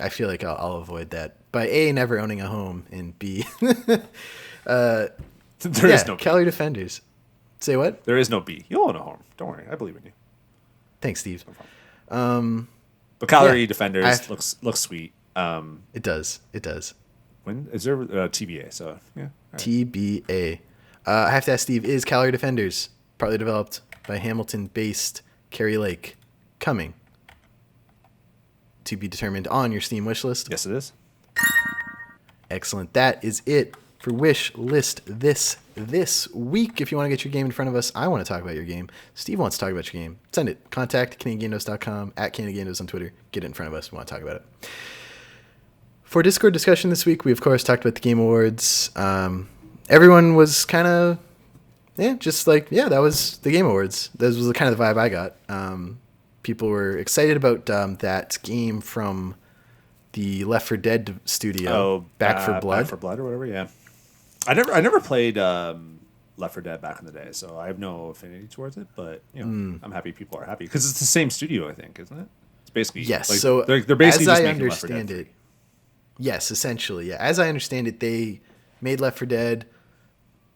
[SPEAKER 1] I feel like I'll avoid that by A, never owning a home, and B, there is no Calorie Defenders. Say what?
[SPEAKER 2] There is no B. You'll own a home. Don't worry, I believe in you.
[SPEAKER 1] Thanks, Steve.
[SPEAKER 2] No but Calorie Defenders looks sweet.
[SPEAKER 1] It does.
[SPEAKER 2] When is there TBA? So yeah. Right.
[SPEAKER 1] TBA. I have to ask Steve, is Calorie Defenders, partly developed by Hamilton-based Carrie Lake, coming to be determined on your Steam wishlist?
[SPEAKER 2] Yes, it is.
[SPEAKER 1] Excellent. That is it for Wishlist this week. If you want to get your game in front of us, I want to talk about your game. Steve wants to talk about your game. Send it. Contact CanadianGameDevs.com, at CanadianGameDevs on Twitter. Get it in front of us. We want to talk about it. For Discord discussion this week, we, of course, talked about the Game Awards. Everyone was kind of, that was the Game Awards. That was the kind of the vibe I got. People were excited about that game from the Left 4 Dead studio, Back 4 Blood.
[SPEAKER 2] Back 4 Blood or whatever, yeah. I never played Left 4 Dead back in the day, so I have no affinity towards it, but I'm happy people are happy. Because it's the same studio, I think, isn't it? It's basically...
[SPEAKER 1] Yes,
[SPEAKER 2] like,
[SPEAKER 1] so
[SPEAKER 2] they're basically
[SPEAKER 1] as
[SPEAKER 2] just
[SPEAKER 1] I
[SPEAKER 2] making Left 4 Dead
[SPEAKER 1] understand it, yes, essentially, yeah. As I understand it, they made Left 4 Dead,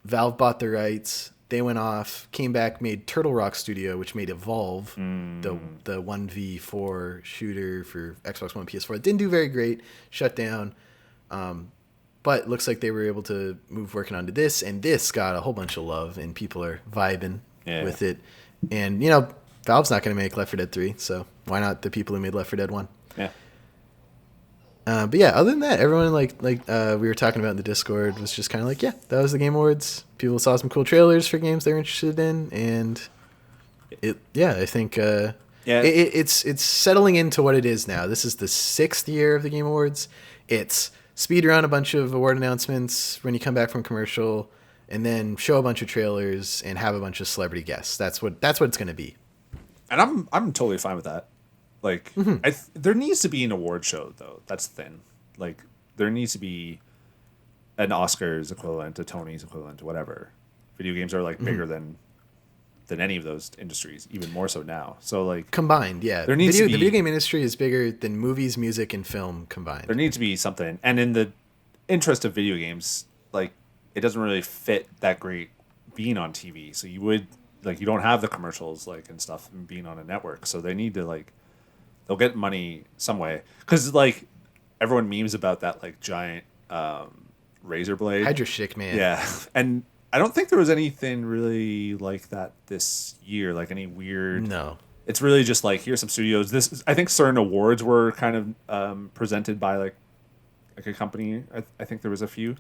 [SPEAKER 1] Valve bought the rights, they went off, came back, made Turtle Rock Studio, which made Evolve, the 1v4 shooter for Xbox One, PS4. It didn't do very great, shut down, but looks like they were able to move working onto this, and this got a whole bunch of love, and people are vibing with it. And, Valve's not going to make Left 4 Dead 3, so why not the people who made Left 4 Dead 1?
[SPEAKER 2] Yeah.
[SPEAKER 1] But yeah, other than that, everyone like we were talking about in the Discord was just kind of like, yeah, that was the Game Awards. People saw some cool trailers for games they were interested in, and I think it's settling into what it is now. This is the 6th year of the Game Awards. It's speed around a bunch of award announcements when you come back from commercial, and then show a bunch of trailers and have a bunch of celebrity guests. That's what it's going to be.
[SPEAKER 2] And I'm totally fine with that. Like, there needs to be an award show though. That's the thing. Like, there needs to be an Oscars equivalent, a Tony's equivalent, whatever. Video games are like bigger than any of those industries, even more so now. So like
[SPEAKER 1] combined, yeah.
[SPEAKER 2] There needs to be,
[SPEAKER 1] the video game industry is bigger than movies, music, and film combined.
[SPEAKER 2] There needs to be something. And in the interest of video games, like, it doesn't really fit that great being on TV. So you would like, you don't have the commercials like and stuff and being on a network. So they need to like, they'll get money some way. Because like everyone memes about that like giant razor blade.
[SPEAKER 1] Hydra Shake, man.
[SPEAKER 2] Yeah. And I don't think there was anything really like that this year, like any weird.
[SPEAKER 1] No.
[SPEAKER 2] It's really just like, here's some studios. I think certain awards were kind of presented by like a company. I think there was a few.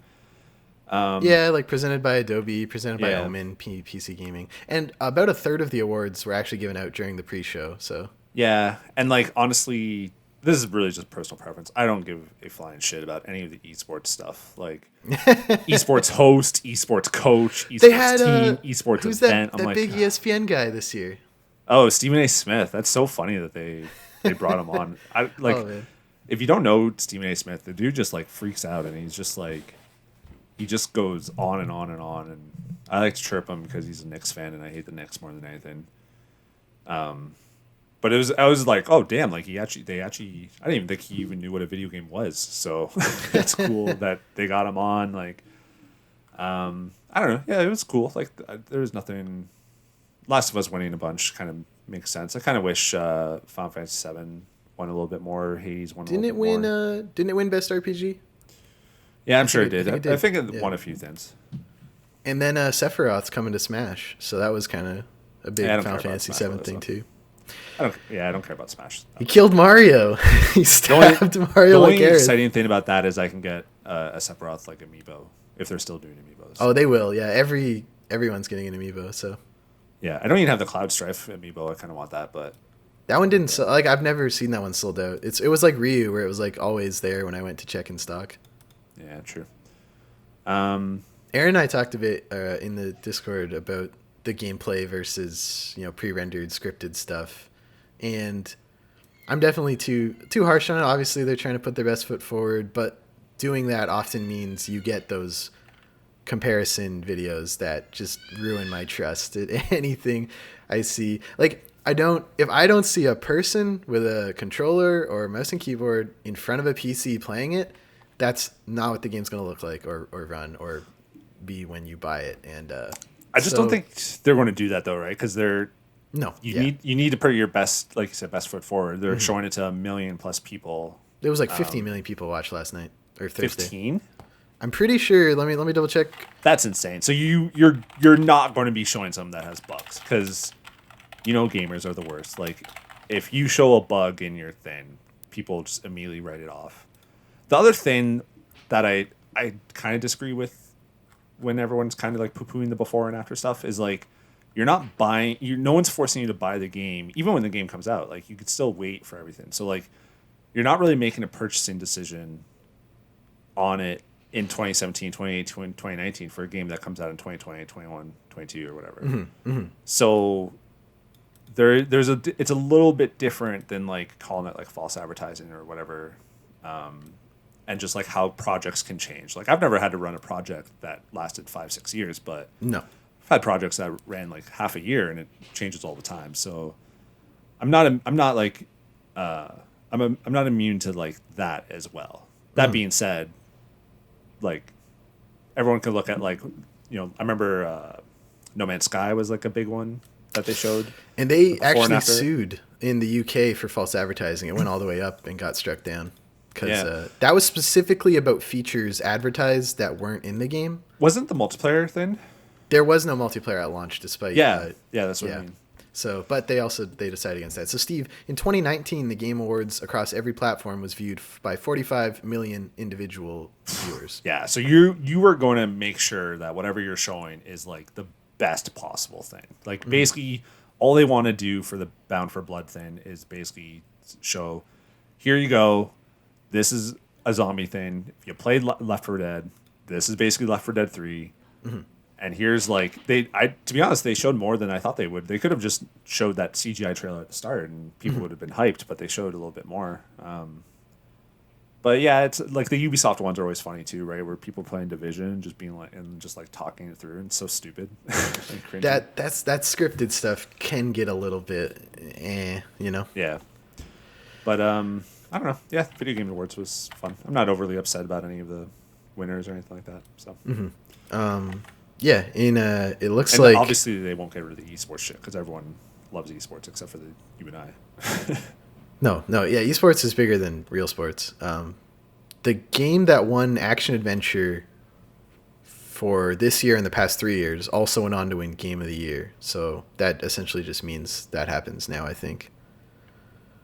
[SPEAKER 1] Yeah, like presented by Adobe, presented by Omen, PC Gaming. And about a third of the awards were actually given out during the pre-show. So
[SPEAKER 2] yeah, and like honestly, this is really just personal preference. I don't give a flying shit about any of the esports stuff. Like esports host, esports coach, esports team, esports
[SPEAKER 1] who's
[SPEAKER 2] event.
[SPEAKER 1] That big ESPN guy this year?
[SPEAKER 2] Oh, Stephen A. Smith. That's so funny that they brought him on. If you don't know Stephen A. Smith, the dude just like freaks out and he's just like, he just goes on and on and on. And I like to chirp him because he's a Knicks fan and I hate the Knicks more than anything. But I was like, oh damn, like I didn't even think he even knew what a video game was. So it's cool that they got him on. Like, I don't know. Yeah, it was cool. Like there was nothing. Last of Us winning a bunch kind of makes sense. I kind of wish Final Fantasy VII won a little bit more. Hades won a little bit more.
[SPEAKER 1] Didn't it win Best RPG?
[SPEAKER 2] Yeah, I'm sure it did. I think it won a few things. And
[SPEAKER 1] then Sephiroth's coming to Smash, so that was kind of a big Final Fantasy VII thing too.
[SPEAKER 2] I don't care about Smash.
[SPEAKER 1] He killed Mario. He stabbed Mario.
[SPEAKER 2] The only exciting thing about that is I can get a Sephiroth like amiibo if they're still doing amiibos.
[SPEAKER 1] Oh, they will. Yeah, everyone's getting an amiibo. So
[SPEAKER 2] yeah, I don't even have the Cloud Strife amiibo. I kind of want that, but
[SPEAKER 1] that one didn't sell. Like I've never seen that one sold out. It was like Ryu, where it was like always there when I went to check in stock.
[SPEAKER 2] Yeah, true.
[SPEAKER 1] Aaron and I talked a bit in the Discord about the gameplay versus pre-rendered scripted stuff, and I'm definitely too harsh on it. Obviously, they're trying to put their best foot forward, but doing that often means you get those comparison videos that just ruin my trust at anything I see. Like if I don't see a person with a controller or mouse and keyboard in front of a PC playing it, that's not what the game's going to look like or run or be when you buy it. And
[SPEAKER 2] I just don't think they're going to do that though, right? Because you need to put your best, like you said, best foot forward. They're showing it to 1 million plus people.
[SPEAKER 1] There was like 15 million people watched last night or Thursday.
[SPEAKER 2] 15?
[SPEAKER 1] I'm pretty sure. Let me double check.
[SPEAKER 2] That's insane. So you're not going to be showing something that has bugs because gamers are the worst. Like if you show a bug in your thing, people just immediately write it off. The other thing that I kind of disagree with when everyone's kind of like poo-pooing the before and after stuff is like you're not buying. No one's forcing you to buy the game even when the game comes out. Like you could still wait for everything. So like you're not really making a purchasing decision on it in 2017, 2018, 2019 for a game that comes out in 2020, 21, 22 or whatever.
[SPEAKER 1] Mm-hmm, mm-hmm.
[SPEAKER 2] So it's a little bit different than like calling it like false advertising or whatever. And just like how projects can change. Like I've never had to run a project that lasted 5-6 years, but
[SPEAKER 1] no,
[SPEAKER 2] I've had projects that ran like half a year and it changes all the time. So I'm not immune to like that as well. That being said, like everyone could look at like, I remember No Man's Sky was like a big one that they showed.
[SPEAKER 1] And they actually sued in the UK for false advertising. It went all the way up and got struck down. Because that was specifically about features advertised that weren't in the game.
[SPEAKER 2] Wasn't the multiplayer thing?
[SPEAKER 1] There was no multiplayer at launch, despite...
[SPEAKER 2] that's what I mean.
[SPEAKER 1] So, but they decided against that. So, Steve, in 2019, the Game Awards across every platform was viewed by 45 million individual viewers.
[SPEAKER 2] Yeah, so you were going to make sure that whatever you're showing is like the best possible thing. Like basically, all they want to do for the Bound for Blood thing is basically show, here you go. This is a zombie thing. If you played Left 4 Dead, this is basically Left 4 Dead 3. Mm-hmm. And here's like to be honest, they showed more than I thought they would. They could have just showed that CGI trailer at the start, and people would have been hyped. But they showed a little bit more. But yeah, it's like the Ubisoft ones are always funny too, right? Where people playing Division, just being like and just like talking it through, and it's so stupid. And cringy.
[SPEAKER 1] That scripted stuff can get a little bit, you know.
[SPEAKER 2] Yeah. But I don't know. Yeah, Video Game Awards was fun. I'm not overly upset about any of the winners or anything like that. So.
[SPEAKER 1] Yeah, it looks
[SPEAKER 2] and
[SPEAKER 1] like
[SPEAKER 2] obviously they won't get rid of the esports shit because everyone loves esports except for you and I.
[SPEAKER 1] No, yeah, esports is bigger than real sports. The game that won Action Adventure for this year and the past 3 years also went on to win Game of the Year. So that essentially just means that happens now, I think.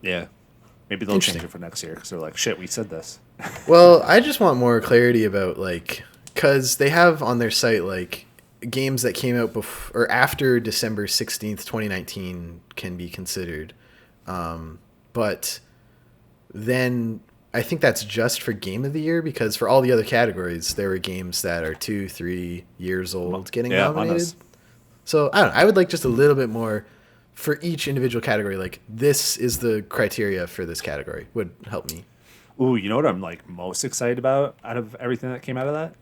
[SPEAKER 2] Yeah. Maybe they'll change it for next year because they're like, shit, we said this.
[SPEAKER 1] Well, I just want more clarity about, like, because they have on their site, like, games that came out before or after December 16th, 2019 can be considered. But then I think that's just for Game of the Year, because for all the other categories, there were games that are 2-3 years old getting nominated. So I don't know. I would like just a little bit more for each individual category. Like, this is the criteria for this category would help me.
[SPEAKER 2] Ooh, you know what I'm like most excited about out of everything that came out of that?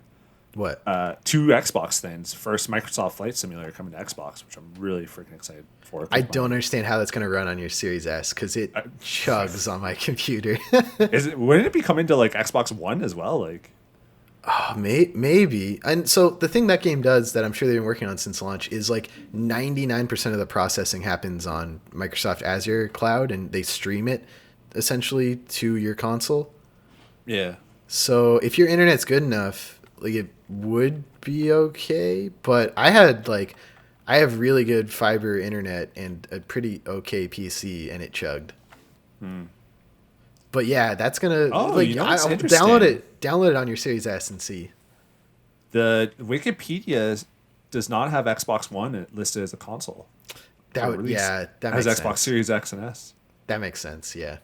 [SPEAKER 1] What?
[SPEAKER 2] 2 Xbox things. First, Microsoft Flight Simulator coming to Xbox, which I'm really freaking excited for.
[SPEAKER 1] I don't understand how that's going to run on your Series S because it chugs on my computer.
[SPEAKER 2] Wouldn't it be coming to like Xbox One as well? Like,
[SPEAKER 1] oh, maybe. And so the thing that game does that I'm sure they've been working on since launch is like 99% of the processing happens on Microsoft Azure cloud, and they stream it essentially to your console.
[SPEAKER 2] Yeah.
[SPEAKER 1] So if your internet's good enough, like, it would be okay. But I have really good fiber internet and a pretty okay PC, and it chugged. But yeah, that's gonna download it on your Series S and see.
[SPEAKER 2] The Wikipedia does not have Xbox One listed as a console.
[SPEAKER 1] That makes
[SPEAKER 2] Xbox
[SPEAKER 1] sense.
[SPEAKER 2] Series X and S.
[SPEAKER 1] That makes sense. Yeah.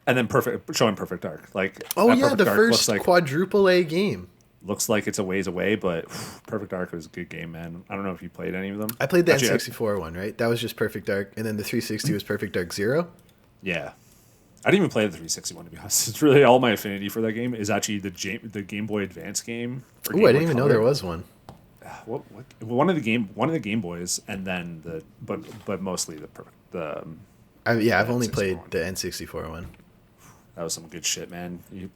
[SPEAKER 2] And then showing Perfect Dark. Like,
[SPEAKER 1] oh yeah, the
[SPEAKER 2] Dark
[SPEAKER 1] first quadruple A game.
[SPEAKER 2] Looks like it's a ways away, but Perfect Dark was a good game, man. I don't know if you played any of them.
[SPEAKER 1] I played the N64 one, right? That was just Perfect Dark, and then the 360 was Perfect Dark Zero.
[SPEAKER 2] Yeah. I didn't even play the 360 one, to be honest. It's really all my affinity for that game is actually the Game Boy Advance game.
[SPEAKER 1] Oh, I didn't even know there was one.
[SPEAKER 2] What? One of the Game Boys, and then but mostly
[SPEAKER 1] I've only played the N64 one.
[SPEAKER 2] That was some good shit, man. You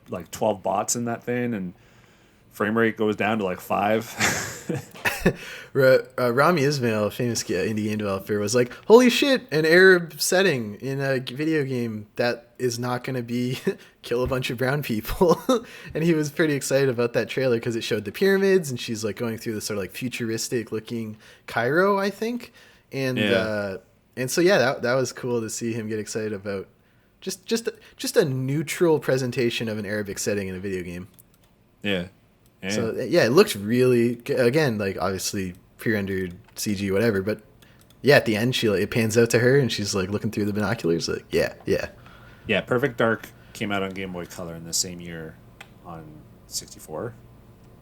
[SPEAKER 2] like 12 bots in that thing, and frame rate goes down to like 5.
[SPEAKER 1] Rami Ismail, famous indie game developer, was like, holy shit, an Arab setting in a video game that is not going to be kill a bunch of brown people. And he was pretty excited about that trailer because it showed the pyramids, and she's like going through this sort of like futuristic looking Cairo, I think. And so yeah, that was cool to see him get excited about just a neutral presentation of an Arabic setting in a video game.
[SPEAKER 2] Yeah.
[SPEAKER 1] So yeah, it looked really good. Again, like obviously pre-rendered CG, whatever. But yeah, at the end, it pans out to her, and she's like looking through the binoculars, like yeah.
[SPEAKER 2] Perfect Dark came out on Game Boy Color in the same year on 64.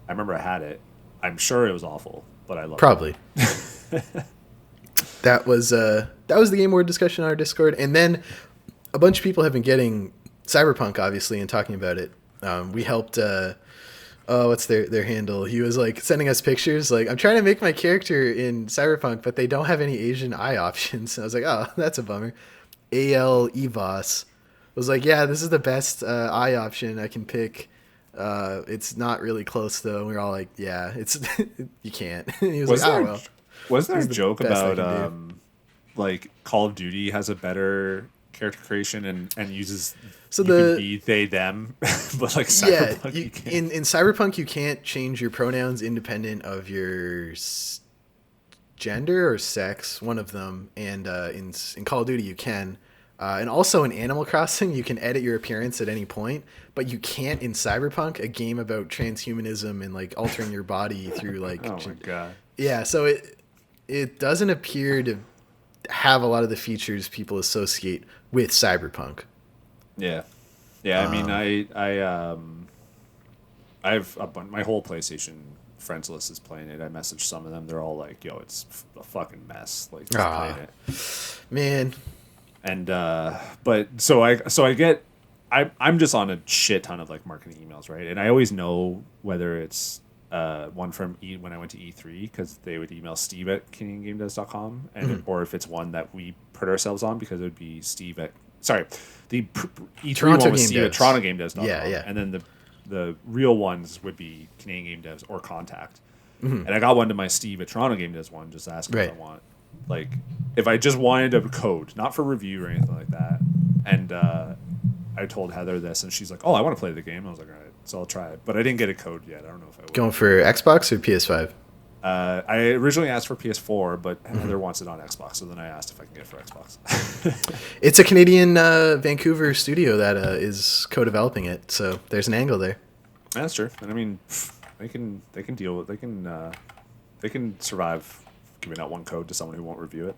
[SPEAKER 2] I remember I had it. I'm sure it was awful, but I loved
[SPEAKER 1] it. That was the Game Award discussion on our Discord, and then a bunch of people have been getting Cyberpunk, obviously, and talking about it. We helped. What's their handle? He was like sending us pictures. Like, I'm trying to make my character in Cyberpunk, but they don't have any Asian eye options. And I was like, oh, that's a bummer. AL Evos was like, yeah, this is the best eye option I can pick. It's not really close though. And we were all like, yeah, it's you can't. And he was like, oh well.
[SPEAKER 2] Was there a joke about like Call of Duty has a better character creation and uses can be they them, but like Cyberpunk you can't.
[SPEAKER 1] In Cyberpunk you can't change your pronouns independent of your gender or sex, one of them, and in Call of Duty you can, and also in Animal Crossing you can edit your appearance at any point, but you can't in Cyberpunk, a game about transhumanism and like altering your body through like
[SPEAKER 2] oh my god.
[SPEAKER 1] Yeah, so it doesn't appear to have a lot of the features people associate with Cyberpunk.
[SPEAKER 2] Yeah. I mean, I have my whole PlayStation friends list is playing it. I messaged some of them. They're all like, "Yo, it's a fucking mess." Like, just playing it,
[SPEAKER 1] man.
[SPEAKER 2] And but I'm just on a shit ton of like marketing emails, right? And I always know whether it's one from when I went to E3 because they would email Steve at CanadianGameDevs.com, and or if it's one that we put ourselves on because it would be Steve at the E3
[SPEAKER 1] Toronto
[SPEAKER 2] one was
[SPEAKER 1] Game
[SPEAKER 2] Steve
[SPEAKER 1] Devs.
[SPEAKER 2] at TorontoGameDevs.com,
[SPEAKER 1] Yeah.
[SPEAKER 2] and then the real ones would be Canadian Game Devs or Contact. And I got one to my Steve at Toronto Game Devs one, just asking if I want, like, if I just wanted a code, not for review or anything like that. And I told Heather this, and she's like, "Oh, I want to play the game." I was like, "All right, so I'll try it," but I didn't get a code yet. I don't know if I will.
[SPEAKER 1] Going for Xbox or PS5?
[SPEAKER 2] I originally asked for PS4, but Heather wants it on Xbox, so then I asked if I can get it for Xbox.
[SPEAKER 1] It's a Canadian Vancouver studio that is co-developing it, so there's an angle there.
[SPEAKER 2] That's true, and I mean, they can deal with they can survive giving out one code to someone who won't review it.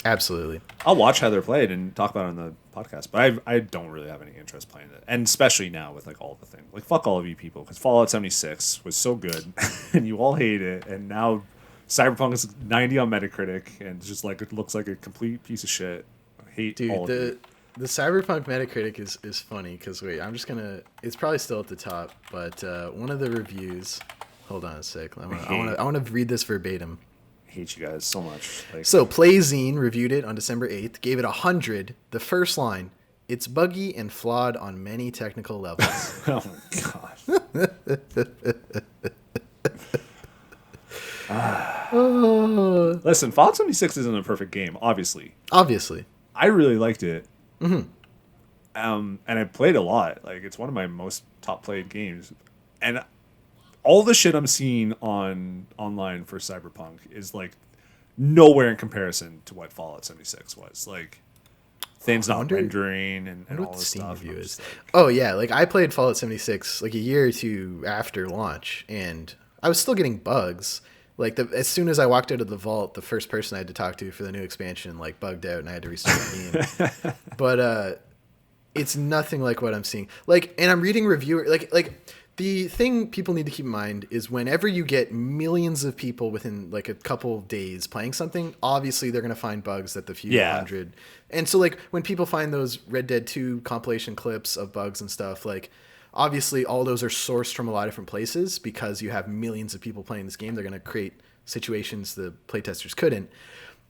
[SPEAKER 1] Absolutely.
[SPEAKER 2] I'll watch Heather play it and talk about it on the podcast, but I don't really have any interest playing it, and especially now with like all the things, like fuck all of you people, because Fallout 76 was so good, and you all hate it, and now Cyberpunk is 90 on Metacritic, and it's just like it looks like a complete piece of shit. I hate all of you.
[SPEAKER 1] The Cyberpunk Metacritic is funny because wait, I'm just gonna. It's probably still at the top, but one of the reviews. Hold on a sec. I want to read this verbatim.
[SPEAKER 2] Hate you guys so much. Like,
[SPEAKER 1] so PlayZine reviewed it on December 8th, gave it 100. The first line, "It's buggy and flawed on many technical levels."
[SPEAKER 2] Oh my god. Listen, Fallout 76 isn't a perfect game, obviously. I really liked it. And I played a lot. Like, it's one of my most top played games. And all the shit I'm seeing online for Cyberpunk is like nowhere in comparison to what Fallout 76 was. Like, things not rendering and all this stuff.
[SPEAKER 1] Is. Oh yeah, like I played Fallout 76 like a year or two after launch, and I was still getting bugs. Like as soon as I walked out of the vault, the first person I had to talk to for the new expansion like bugged out, and I had to restart the game. But it's nothing like what I'm seeing. Like, and I'm reading reviewer like. The thing people need to keep in mind is whenever you get millions of people within like a couple days playing something, obviously they're going to find bugs at the few hundred. And so like when people find those Red Dead 2 compilation clips of bugs and stuff, like obviously all those are sourced from a lot of different places because you have millions of people playing this game. They're going to create situations the playtesters couldn't.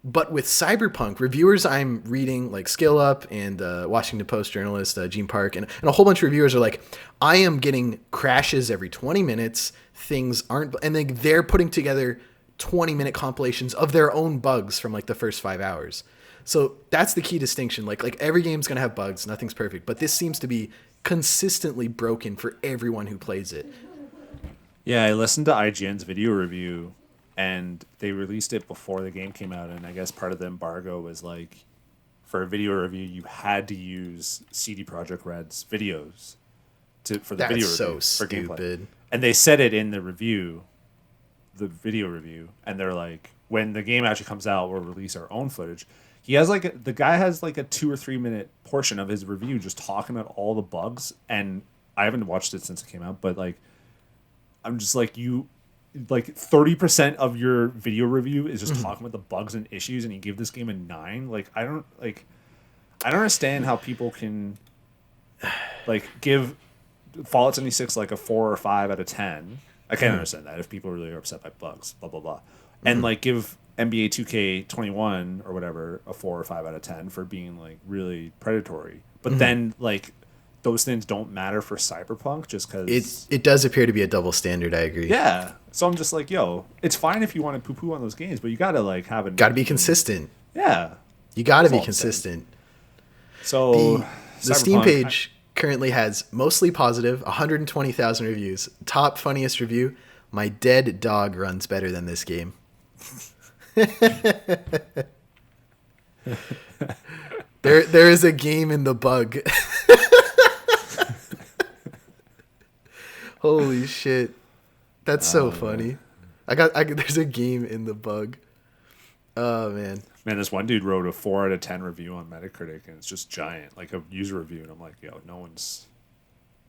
[SPEAKER 1] But with Cyberpunk, reviewers I'm reading, like Skill Up and Washington Post journalist Gene Park, and a whole bunch of reviewers are like, I am getting crashes every 20 minutes. Things aren't, and they're putting together 20-minute compilations of their own bugs from like the first 5 hours. So that's the key distinction. Like every game's gonna have bugs, nothing's perfect, but this seems to be consistently broken for everyone who plays it.
[SPEAKER 2] Yeah, I listened to IGN's video review. And they released it before the game came out, and I guess part of the embargo was like, for a video review, you had to use CD Projekt Red's videos for the video review. That's so stupid. Gameplay. And they said it in the review, the video review, and they're like, when the game actually comes out, we'll release our own footage. He has the guy has like a 2 or 3 minute portion of his review just talking about all the bugs, and I haven't watched it since it came out, but like, I'm just like like 30% of your video review is just talking about the bugs and issues, and you give this game a 9. Like I don't understand how people can like give Fallout 76 like a 4 or 5 out of 10. I can't understand that if people really are upset by bugs, blah blah blah, and like give NBA 2K21 or whatever a 4 or 5 out of 10 for being like really predatory, but then like those things don't matter for Cyberpunk just because
[SPEAKER 1] it does appear to be a double standard. I agree.
[SPEAKER 2] Yeah, so I'm just like, yo, it's fine if you want to poo-poo on those games, but you gotta like have
[SPEAKER 1] Got to be consistent.
[SPEAKER 2] Yeah,
[SPEAKER 1] you got to be consistent.
[SPEAKER 2] So
[SPEAKER 1] the Steam page currently has mostly positive, 120,000 reviews. Top funniest review: my dead dog runs better than this game. There is a game in the bug. Holy shit. That's so funny. There's a game in the bug. Oh man.
[SPEAKER 2] Man, this one dude wrote a 4 out of 10 review on Metacritic, and it's just giant, like a user review, and I'm like, yo, no one's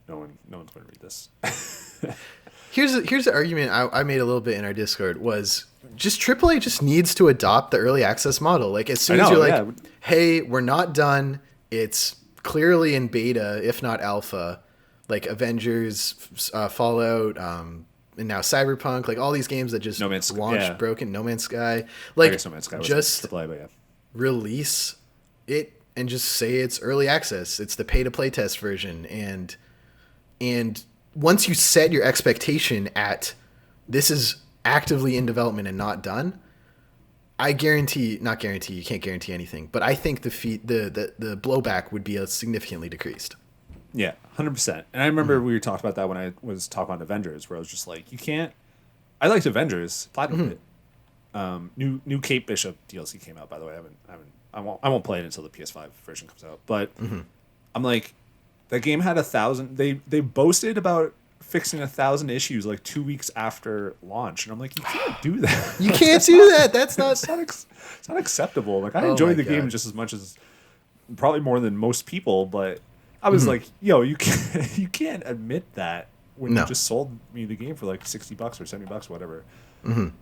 [SPEAKER 2] gonna read this.
[SPEAKER 1] Here's the argument I made a little bit in our Discord was just AAA just needs to adopt the early access model. Like as soon as you're like, hey, we're not done. It's clearly in beta, if not alpha. Like Avengers, Fallout, and now Cyberpunk, like all these games that just launched broken. No Man's Sky, like
[SPEAKER 2] No Man's Sky
[SPEAKER 1] just
[SPEAKER 2] AAA, but yeah.
[SPEAKER 1] Release it and just say it's early access. It's the pay to play test version, and once you set your expectation at this is actively in development and not done, I not guarantee, you can't guarantee anything, but I think the blowback would be significantly decreased.
[SPEAKER 2] Yeah, 100%. And I remember we talked about that when I was talking about Avengers, where I was just like, you can't. I liked Avengers, platinum it. New Kate Bishop DLC came out, by the way. I won't play it until the PS5 version comes out. But I'm like, that game had 1,000. They boasted about fixing 1,000 issues like 2 weeks after launch, and I'm like, you can't do that.
[SPEAKER 1] You can't do that. That's not.
[SPEAKER 2] It's not acceptable. Like I enjoyed the game just as much as probably more than most people, but I was like, yo, you can't admit that when you just sold me the game for like $60 or $70, whatever.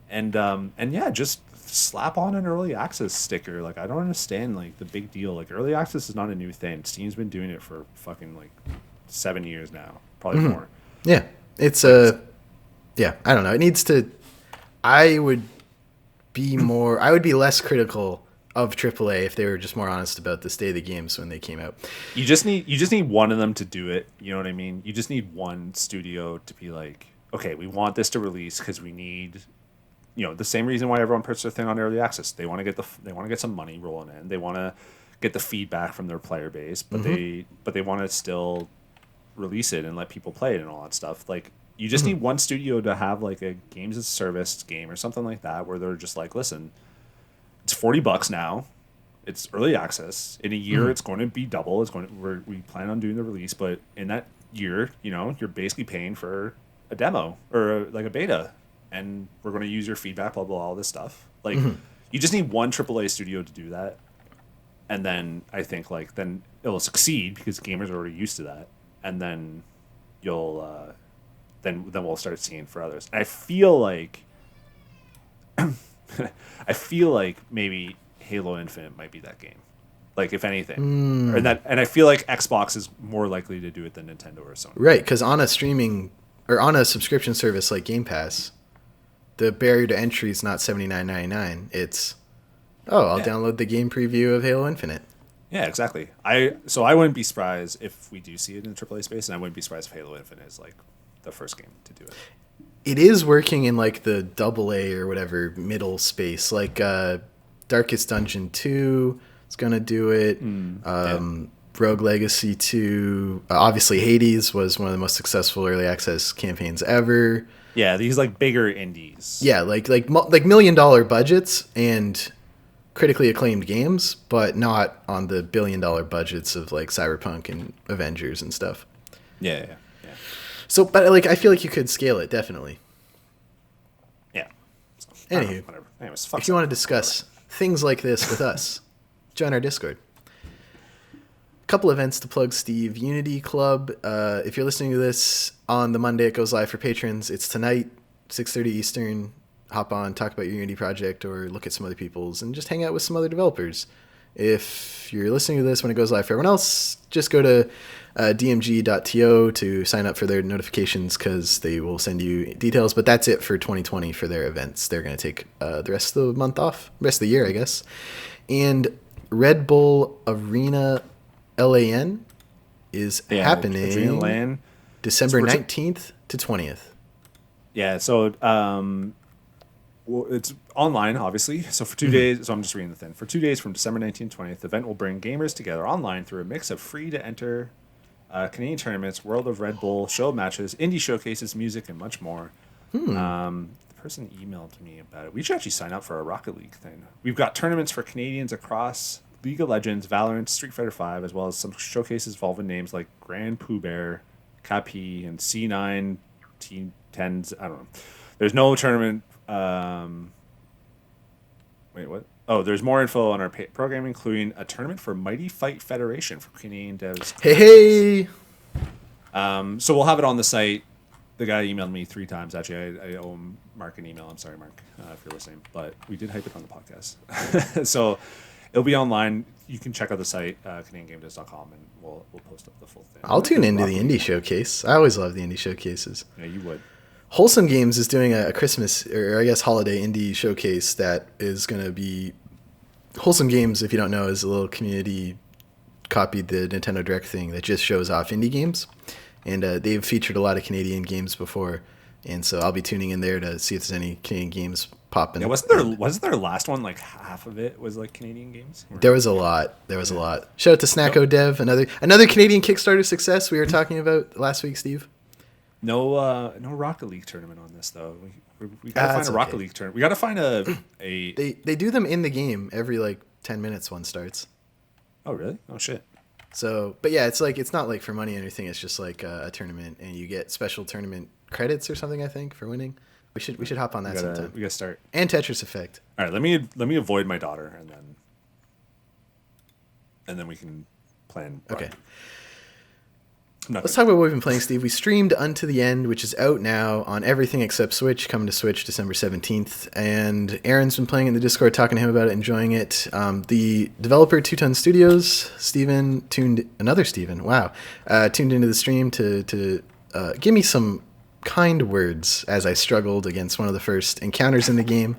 [SPEAKER 2] And yeah, just slap on an early access sticker. Like I don't understand like the big deal. Like early access is not a new thing. Steam's been doing it for fucking like 7 years now, probably more.
[SPEAKER 1] Yeah, it's yeah. I don't know. It needs to. I would be less critical of AAA if they were just more honest about the state of the games when they came out.
[SPEAKER 2] You just need one of them to do it. You know what I mean? You just need one studio to be like, okay, we want this to release because we need, the same reason why everyone puts their thing on early access. They want to get some money rolling in. They want to get the feedback from their player base, but they want to still release it and let people play it and all that stuff. Like you just need one studio to have like a games as a service game or something like that where they're just like, listen, it's $40 now. It's early access. In a year, it's going to be double. We plan on doing the release, but in that year, you're basically paying for a demo or like a beta, and we're going to use your feedback, blah blah, all this stuff. Like, you just need one AAA studio to do that, and then I think then it'll succeed because gamers are already used to that, and then you'll then we'll start seeing for others. And I feel like. I feel like maybe Halo Infinite might be that game, like if anything, and I feel like Xbox is more likely to do it than Nintendo or Sony.
[SPEAKER 1] Right, because on a streaming or on a subscription service like Game Pass, the barrier to entry is not $79.99. It's I'll download the game preview of Halo Infinite.
[SPEAKER 2] Yeah, exactly. So I wouldn't be surprised if we do see it in the AAA space, and I wouldn't be surprised if Halo Infinite is like the first game to do it.
[SPEAKER 1] It is working in like the AA or whatever middle space, like Darkest Dungeon 2 is going to do it. Rogue Legacy 2. Obviously, Hades was one of the most successful early access campaigns ever.
[SPEAKER 2] Yeah, these like bigger indies.
[SPEAKER 1] Yeah, like $1 million budgets and critically acclaimed games, but not on the $1 billion budgets of like Cyberpunk and Avengers and stuff.
[SPEAKER 2] Yeah.
[SPEAKER 1] So, but like, I feel like you could scale it, definitely.
[SPEAKER 2] Yeah.
[SPEAKER 1] So, anywho,
[SPEAKER 2] Anyways,
[SPEAKER 1] if you want to discuss things like this with us, join our Discord. A couple events to plug, Steve. Unity Club. If you're listening to this on the Monday it goes live for patrons, it's tonight, 6:30 Eastern. Hop on, talk about your Unity project, or look at some other people's, and just hang out with some other developers. If you're listening to this when it goes live for everyone else, just go to dmg.to to sign up for their notifications because they will send you details. But that's it for 2020 for their events. They're going to take the rest of the month off, rest of the year, I guess. And Red Bull Arena LAN is happening December 19th to 20th.
[SPEAKER 2] Yeah, so it's online, obviously. So for 2 days, so I'm just reading the thing. For 2 days from December 19th to 20th, the event will bring gamers together online through a mix of free-to-enter Canadian tournaments, World of Red Bull, show matches, indie showcases, music, and much more. The person emailed me about it. We should actually sign up for a Rocket League thing. We've got tournaments for Canadians across League of Legends, Valorant, Street Fighter V, as well as some showcases involving names like Grand Pooh Bear, Capi, and C9, T10s. I don't know. There's no tournament. Wait, what? Oh, there's more info on our program, including a tournament for Mighty Fight Federation for Canadian devs.
[SPEAKER 1] Hey!
[SPEAKER 2] So we'll have it on the site the guy emailed me 3 times. Actually, I owe Mark an email. I'm sorry, Mark, if you're listening. But we did hype it on the podcast. So it'll be online. You can check out the site, CanadianGameDev.com, and we'll post up the full thing.
[SPEAKER 1] I'll tune into the indie showcase. I always love the indie showcases.
[SPEAKER 2] Yeah, you would.
[SPEAKER 1] Wholesome Games is doing a Christmas, or I guess holiday indie showcase that is going to be... Wholesome Games, if you don't know, is a little community copied the Nintendo Direct thing that just shows off indie games. And they've featured a lot of Canadian games before. And so I'll be tuning in there to see if there's any Canadian games popping.
[SPEAKER 2] Yeah, wasn't there last one, like half of it was like Canadian games?
[SPEAKER 1] There was a lot. Shout out to Snacko Dev, another Canadian Kickstarter success we were talking about last week, Steve.
[SPEAKER 2] No Rocket League tournament on this though. We gotta find a Rocket League tournament. We gotta find a.
[SPEAKER 1] They do them in the game every like 10 minutes. One starts.
[SPEAKER 2] Oh really? Oh shit.
[SPEAKER 1] So, but yeah, it's not like for money or anything. It's just like a tournament, and you get special tournament credits or something. I think for winning. We should hop on that sometime.
[SPEAKER 2] We gotta start.
[SPEAKER 1] And Tetris Effect.
[SPEAKER 2] All right, let me avoid my daughter, and then we can plan.
[SPEAKER 1] Okay. Let's talk about what we've been playing, Steve. We streamed Unto the End, which is out now on everything except Switch, coming to Switch December 17th. And Aaron's been playing in the Discord, talking to him about it, enjoying it. The developer, Two Ton Studios, another Steven, wow, tuned into the stream to give me some kind words as I struggled against one of the first encounters in the game.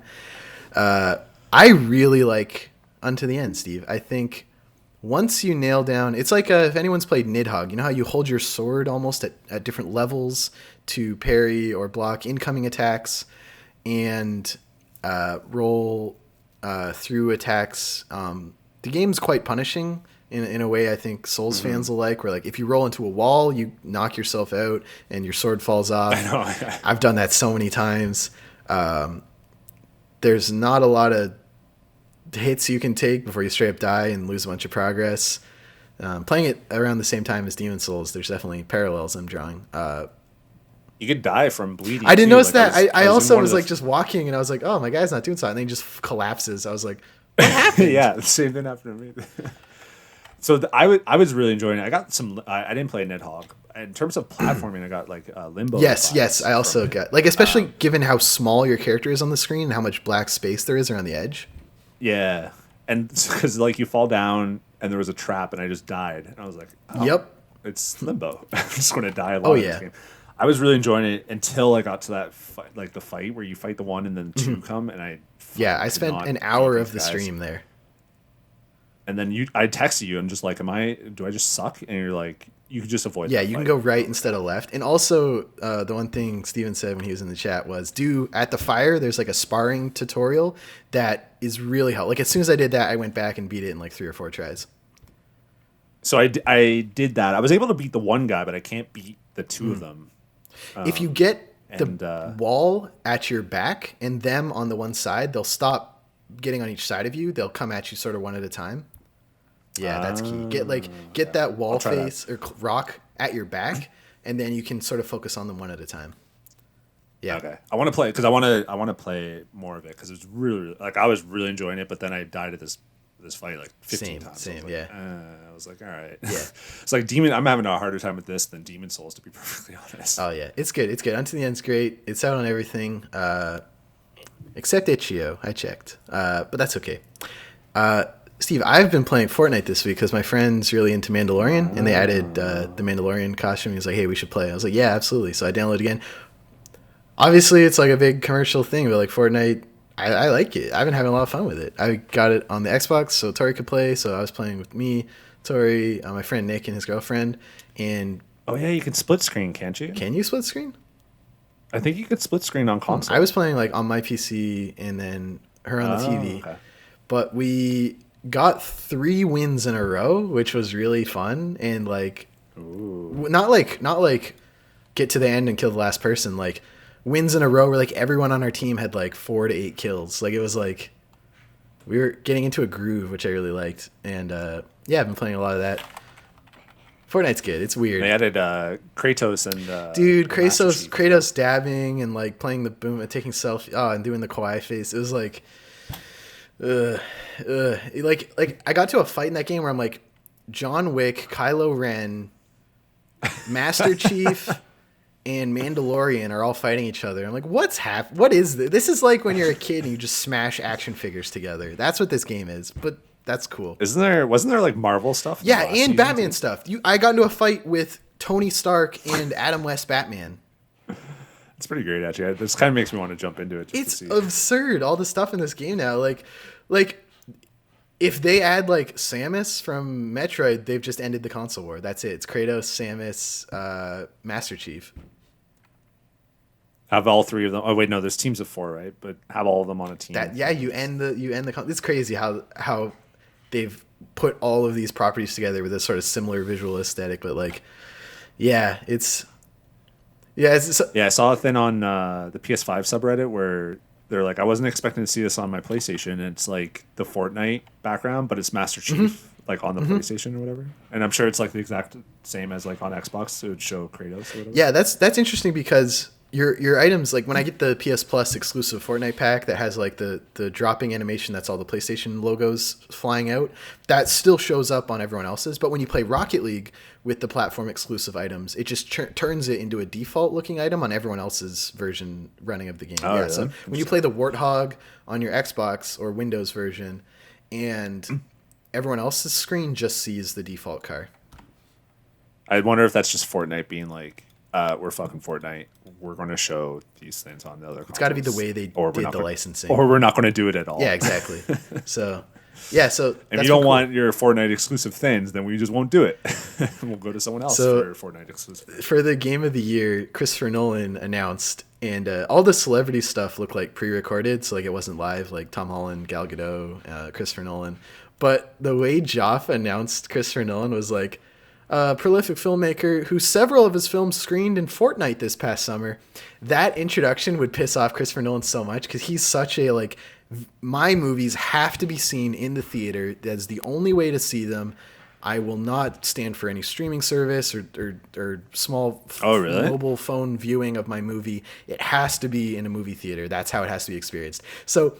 [SPEAKER 1] I really like Unto the End, Steve. I think... Once you nail down, it's like if anyone's played Nidhogg, you know how you hold your sword almost at different levels to parry or block incoming attacks and roll through attacks. The game's quite punishing in a way I think Souls fans will like, where like if you roll into a wall, you knock yourself out and your sword falls off.
[SPEAKER 2] I know.
[SPEAKER 1] I've done that so many times. There's not a lot of hits you can take before you straight up die and lose a bunch of progress. Playing it around the same time as Demon Souls, there's definitely parallels I'm drawing.
[SPEAKER 2] You could die from bleeding.
[SPEAKER 1] I didn't notice
[SPEAKER 2] like,
[SPEAKER 1] that. I also was like just walking and I was like, oh, my guy's not doing something. And then he just collapses. I was like, what happened?
[SPEAKER 2] Yeah, the same thing happened to me. So I was really enjoying it. I got some. I didn't play Nidhogg. In terms of platforming, I got like Limbo.
[SPEAKER 1] Yes. I also got like, especially given how small your character is on the screen and how much black space there is around the edge.
[SPEAKER 2] Yeah, and because like you fall down and there was a trap and I just died and I was like, oh,
[SPEAKER 1] yep,
[SPEAKER 2] it's Limbo. I'm just going to die a lot.
[SPEAKER 1] Oh
[SPEAKER 2] in
[SPEAKER 1] yeah.
[SPEAKER 2] This game. I was really enjoying it until I got to that fight, like the fight where you fight the one and then two come and
[SPEAKER 1] I spent an hour of the stream there.
[SPEAKER 2] And then I texted you and just like, do I just suck? And you're like, you could just avoid.
[SPEAKER 1] Yeah, you can go right instead of left. And also, the one thing Steven said when he was in the chat was, at the fire, there's like a sparring tutorial that is really helpful. Like as soon as I did that, I went back and beat it in like 3 or 4 tries.
[SPEAKER 2] So I did that. I was able to beat the one guy, but I can't beat the two of them.
[SPEAKER 1] If you get the wall at your back and them on the one side, they'll stop getting on each side of you. They'll come at you sort of one at a time. Yeah, that's key. Get that wall face or rock at your back, and then you can sort of focus on them one at a time. Yeah.
[SPEAKER 2] Okay. I want to play because I want to play more of it because it's really like I was really enjoying it, but then I died at this fight like 15 times.
[SPEAKER 1] Same.
[SPEAKER 2] I was like, all right.
[SPEAKER 1] Yeah.
[SPEAKER 2] It's like I'm having a harder time with this than Demon Souls, to be perfectly honest.
[SPEAKER 1] Oh yeah, it's good. Unto the End's great. It's out on everything except itch.io. I checked, but that's okay. Steve, I've been playing Fortnite this week because my friend's really into Mandalorian, and they added the Mandalorian costume. He was like, hey, we should play. I was like, yeah, absolutely. So I downloaded it again. Obviously, it's like a big commercial thing, but like Fortnite, I like it. I've been having a lot of fun with it. I got it on the Xbox so Tori could play, so I was playing with me, Tori, my friend Nick, and his girlfriend. And
[SPEAKER 2] oh, yeah, you can split screen, can't you?
[SPEAKER 1] Can you split screen?
[SPEAKER 2] I think you could split screen on console.
[SPEAKER 1] I was playing like on my PC and then her on the TV. Okay. But we got 3 wins in a row, which was really fun, and like not like get to the end and kill the last person, like wins in a row where like everyone on our team had like 4 to 8 kills. Like it was like we were getting into a groove, which I really liked. And yeah, I've been playing a lot of that. Fortnite's good. It's weird.
[SPEAKER 2] They added Kratos and
[SPEAKER 1] dude, Kratos dabbing and like playing the boom and taking selfie and doing the kawaii face. It was like like I got to a fight in that game where I'm like John Wick, Kylo Ren, Master Chief, and Mandalorian are all fighting each other. I'm like, what is this? This is like when you're a kid and you just smash action figures together. That's what this game is, but that's cool.
[SPEAKER 2] Wasn't there like Marvel stuff?
[SPEAKER 1] Yeah, and Batman stuff. I got into a fight with Tony Stark and Adam West Batman.
[SPEAKER 2] It's pretty great, actually. This kind of makes me want to jump into it.
[SPEAKER 1] It's absurd, all the stuff in this game now. Like if they add like Samus from Metroid, they've just ended the console war. That's it. It's Kratos, Samus, Master Chief.
[SPEAKER 2] Have all three of them. Oh wait, no, there's teams of 4, right? But have all of them on a team.
[SPEAKER 1] You end the. It's crazy how they've put all of these properties together with a sort of similar visual aesthetic, but like, yeah, it's. Yeah,
[SPEAKER 2] I saw a thing on the PS5 subreddit where they're like, I wasn't expecting to see this on my PlayStation. And it's like the Fortnite background, but it's Master Chief, like on the PlayStation or whatever. And I'm sure it's like the exact same as like on Xbox, so it would show Kratos or whatever.
[SPEAKER 1] Yeah, that's interesting because your items, like when I get the PS Plus exclusive Fortnite pack that has like the dropping animation, that's all the PlayStation logos flying out, that still shows up on everyone else's. But when you play Rocket League with the platform exclusive items, it just turns it into a default looking item on everyone else's version running of the game.
[SPEAKER 2] Oh, yeah,
[SPEAKER 1] so when you play the Warthog on your Xbox or Windows version and everyone else's screen just sees the default car.
[SPEAKER 2] I wonder if that's just Fortnite being like, we're fucking Fortnite. We're going to show these things on the other consoles.
[SPEAKER 1] It's got to be the way they did the licensing.
[SPEAKER 2] Or we're not going to do it at all.
[SPEAKER 1] Yeah, exactly. So, yeah, so...
[SPEAKER 2] If you don't want your Fortnite exclusive things, then we just won't do it. We'll go to someone else for Fortnite exclusive.
[SPEAKER 1] For the Game of the Year, Christopher Nolan announced, and all the celebrity stuff looked like pre-recorded, so like it wasn't live, like Tom Holland, Gal Gadot, Christopher Nolan. But the way Joff announced Christopher Nolan was like, prolific filmmaker who several of his films screened in Fortnite this past summer. That introduction would piss off Christopher Nolan so much because he's such a like, my movies have to be seen in the theater. That's the only way to see them. I will not stand for any streaming service or small mobile phone viewing of my movie. It has to be in a movie theater. That's how it has to be experienced. So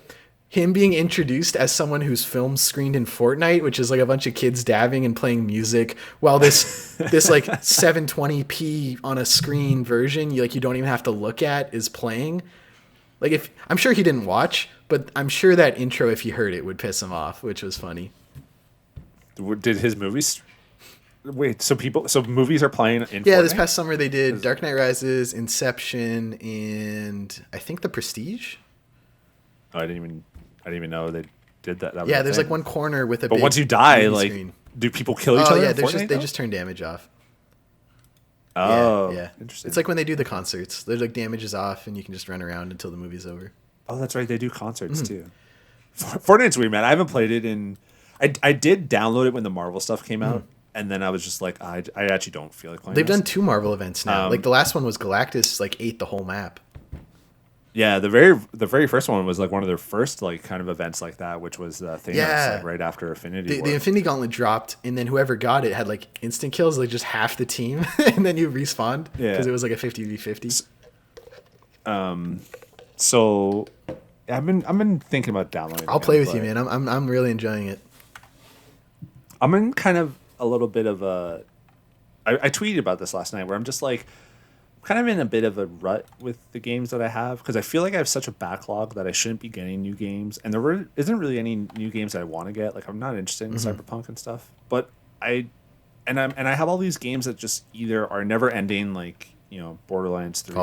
[SPEAKER 1] him being introduced as someone whose films screened in Fortnite, which is like a bunch of kids dabbing and playing music, while this like 720p on a screen version you don't even have to look at is playing. Like I'm sure he didn't watch, but I'm sure that intro, if he heard it, would piss him off, which was funny.
[SPEAKER 2] Did his movies? Wait, so movies are playing in
[SPEAKER 1] Yeah,
[SPEAKER 2] Fortnite?
[SPEAKER 1] This past summer they did Dark Knight Rises, Inception, and I think The Prestige.
[SPEAKER 2] Oh, I didn't even know they did that.
[SPEAKER 1] Yeah, there's like one corner with a
[SPEAKER 2] But
[SPEAKER 1] big
[SPEAKER 2] once you die, like,
[SPEAKER 1] screen.
[SPEAKER 2] do people kill each other?
[SPEAKER 1] Yeah,
[SPEAKER 2] in Fortnite,
[SPEAKER 1] they just turn damage off.
[SPEAKER 2] Oh,
[SPEAKER 1] yeah.
[SPEAKER 2] Interesting.
[SPEAKER 1] It's like when they do the concerts. There's like damage is off, and you can just run around until the movie's over.
[SPEAKER 2] Oh, that's right. They do concerts too. Fortnite's weird, man. I haven't played it in. I did download it when the Marvel stuff came out, and then I was just like, I actually don't feel like playing.
[SPEAKER 1] They've done 2 Marvel events now. Like the last one was Galactus, like ate the whole map.
[SPEAKER 2] Yeah, the very first one was like one of their first like kind of events like that, which was Thanos, like right after Infinity War.
[SPEAKER 1] The Infinity Gauntlet dropped, and then whoever got it had like instant kills, like just half the team, and then you respawned because it was like a 50v50.
[SPEAKER 2] So I've been thinking about downloading.
[SPEAKER 1] I'll play with you, man. I'm really enjoying it.
[SPEAKER 2] I'm in kind of a little bit of a. I tweeted about this last night where I'm just like, kind of in a bit of a rut with the games that I have because I feel like I have such a backlog that I shouldn't be getting new games, and there isn't really any new games that I want to get. Like I'm not interested in Cyberpunk and stuff, but I have all these games that just either are never ending, like Borderlands 3,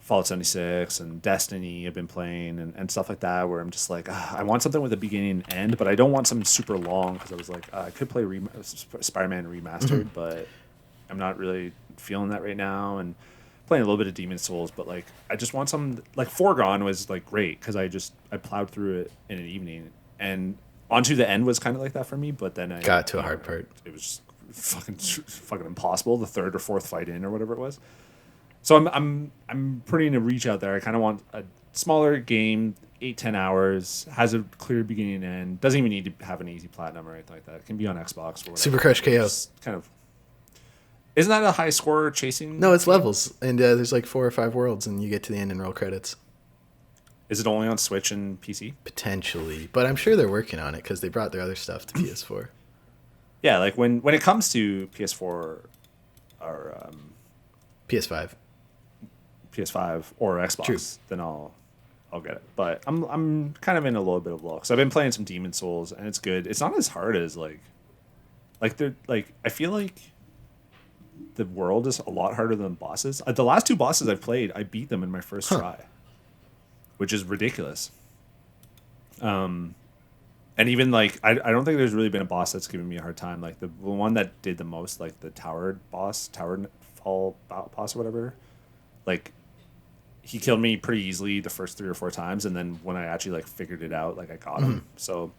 [SPEAKER 2] Fallout 76, and Destiny I've been playing and stuff like that, where I'm just like, I want something with a beginning and end, but I don't want something super long because I was like, I could play Spider-Man Remastered, but I'm not really feeling that right now, and playing a little bit of Demon's Souls, but like I just want some, like Foregone was like great because I plowed through it in an evening, and Onto the End was kind of like that for me, but then I
[SPEAKER 1] got to a hard part.
[SPEAKER 2] It was fucking impossible, the 3rd or 4th fight in or whatever it was. So I'm putting a reach out there. I kind of want a smaller game, 8-10 hours, has a clear beginning and end, doesn't even need to have an easy platinum or anything like that. It can be on Xbox or whatever.
[SPEAKER 1] Super Crush KO.
[SPEAKER 2] Kind of. Isn't that a high score chasing?
[SPEAKER 1] No, it's levels, and there's like 4 or 5 worlds, and you get to the end and roll credits.
[SPEAKER 2] Is it only on Switch and PC?
[SPEAKER 1] Potentially, but I'm sure they're working on it because they brought their other stuff to PS4.
[SPEAKER 2] Yeah, like when it comes to PS4 or
[SPEAKER 1] PS5.
[SPEAKER 2] PS5 or Xbox,
[SPEAKER 1] True.
[SPEAKER 2] then I'll get it. But I'm kind of in a little bit of lull. So I've been playing some Demon Souls, and it's good. It's not as hard as I feel like the world is a lot harder than bosses. The last two bosses I've played, I beat them in my first try, which is ridiculous. And even like I don't think there's really been a boss that's given me a hard time. Like the one that did the most, like the tower fall boss or whatever, like he killed me pretty easily the first 3 or 4 times, and then when I actually like figured it out, like I got him. So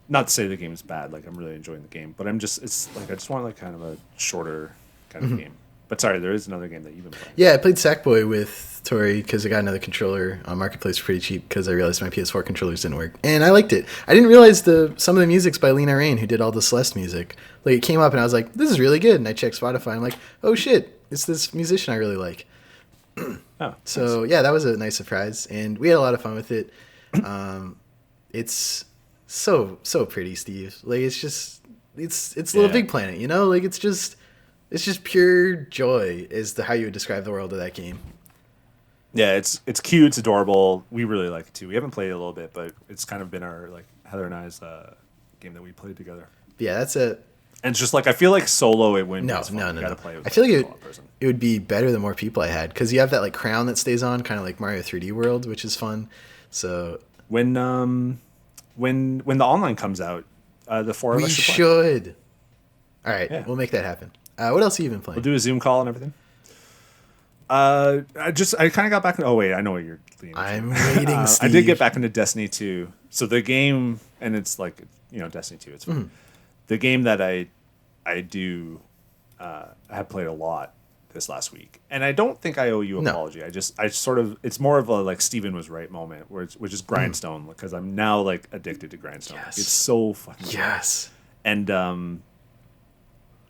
[SPEAKER 2] not to say the game is bad, like I'm really enjoying the game, but it's like I just want like kind of a shorter kind of game. But sorry, there is another game that you've been playing.
[SPEAKER 1] Yeah, I played Sackboy with Tori because I got another controller on Marketplace for pretty cheap because I realized my PS4 controllers didn't work. And I liked it. I didn't realize some of the music's by Lena Raine, who did all the Celeste music. Like, it came up and I was like, this is really good. And I checked Spotify. I'm like, oh shit, it's this musician I really like. So, nice. Yeah, that was a nice surprise. And we had a lot of fun with it. It's so pretty, Steve. Like, it's Little Big Planet, you know? Like, it's just pure joy is how you would describe the world of that game.
[SPEAKER 2] Yeah, it's cute, it's adorable. We really like it too. We haven't played it a little bit, but it's kind of been our like Heather and I's game that we played together.
[SPEAKER 1] Yeah, that's it.
[SPEAKER 2] And it's just like I feel like solo it wouldn't.
[SPEAKER 1] No.
[SPEAKER 2] Play with
[SPEAKER 1] I feel like it would be better the more people I had because you have that like crown that stays on, kind of like Mario 3D World, which is fun. So
[SPEAKER 2] when the online comes out, the 4 of us
[SPEAKER 1] should. All right, yeah. We'll make that happen. What else have you been playing?
[SPEAKER 2] We'll do a Zoom call and everything. I kind of got back. Oh wait, I know what you're.
[SPEAKER 1] I'm waiting. Steve.
[SPEAKER 2] I did get back into Destiny 2. So the game, and it's like Destiny 2. It's fun. Mm-hmm. The game that I have played a lot this last week, and I don't think I owe you an apology. I sort of it's more of a like Steven was right moment, which is Grindstone because I'm now like addicted to Grindstone.
[SPEAKER 1] Yes.
[SPEAKER 2] It's so fucking
[SPEAKER 1] yes,
[SPEAKER 2] good. And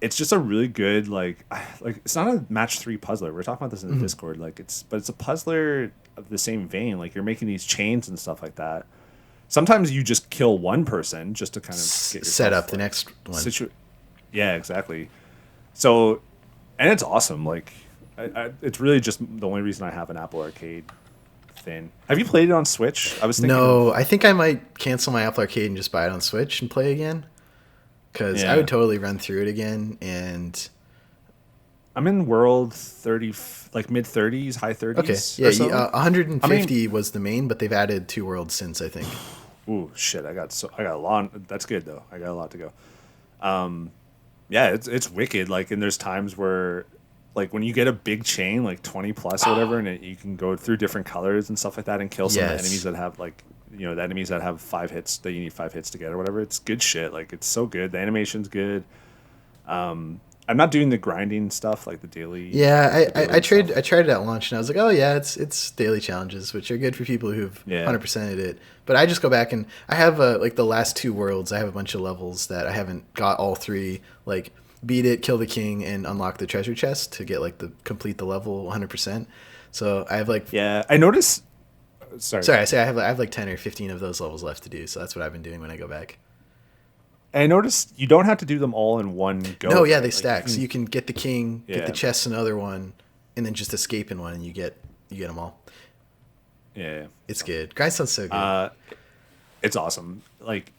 [SPEAKER 2] it's just a really good like it's not a match 3 puzzler. We're talking about this in the Discord. Like it's a puzzler of the same vein. Like you're making these chains and stuff like that. Sometimes you just kill one person just to kind of get
[SPEAKER 1] set up the next one.
[SPEAKER 2] Yeah, exactly. So, and it's awesome. Like it's really just the only reason I have an Apple Arcade thing. Have you played it on Switch? I was thinking.
[SPEAKER 1] No, I think I might cancel my Apple Arcade and just buy it on Switch and play again. Because I would totally run through it again, and
[SPEAKER 2] I'm in world 30, like mid 30s, high 30s.
[SPEAKER 1] Okay, yeah, 150 was the main, but they've added 2 worlds since, I think.
[SPEAKER 2] Ooh, shit! I got a lot. That's good though. I got a lot to go. Yeah, it's wicked. Like, and there's times where, like, when you get a big chain, like 20 plus or whatever, and you can go through different colors and stuff like that, and kill some enemies that have like. The enemies that have 5 hits that you need 5 hits to get or whatever. It's good shit. Like it's so good. The animation's good. I'm not doing the grinding stuff like the daily.
[SPEAKER 1] Yeah, I tried it at launch and I was like, oh yeah, it's daily challenges, which are good for people who've 100%ed it. But I just go back and I have like the last 2 worlds. I have a bunch of levels that I haven't got all 3. Like beat it, kill the king, and unlock the treasure chest to get like complete the level 100%. So I have like
[SPEAKER 2] I noticed. Sorry,
[SPEAKER 1] I say I have like 10 or 15 of those levels left to do, so that's what I've been doing when I go back.
[SPEAKER 2] I noticed you don't have to do them all in one go.
[SPEAKER 1] No, yeah, they stack. So you can get the king, get the chest another one, and then just escape in one, and you get them all.
[SPEAKER 2] Yeah.
[SPEAKER 1] It's good. Grindstone's so good.
[SPEAKER 2] It's awesome. Like,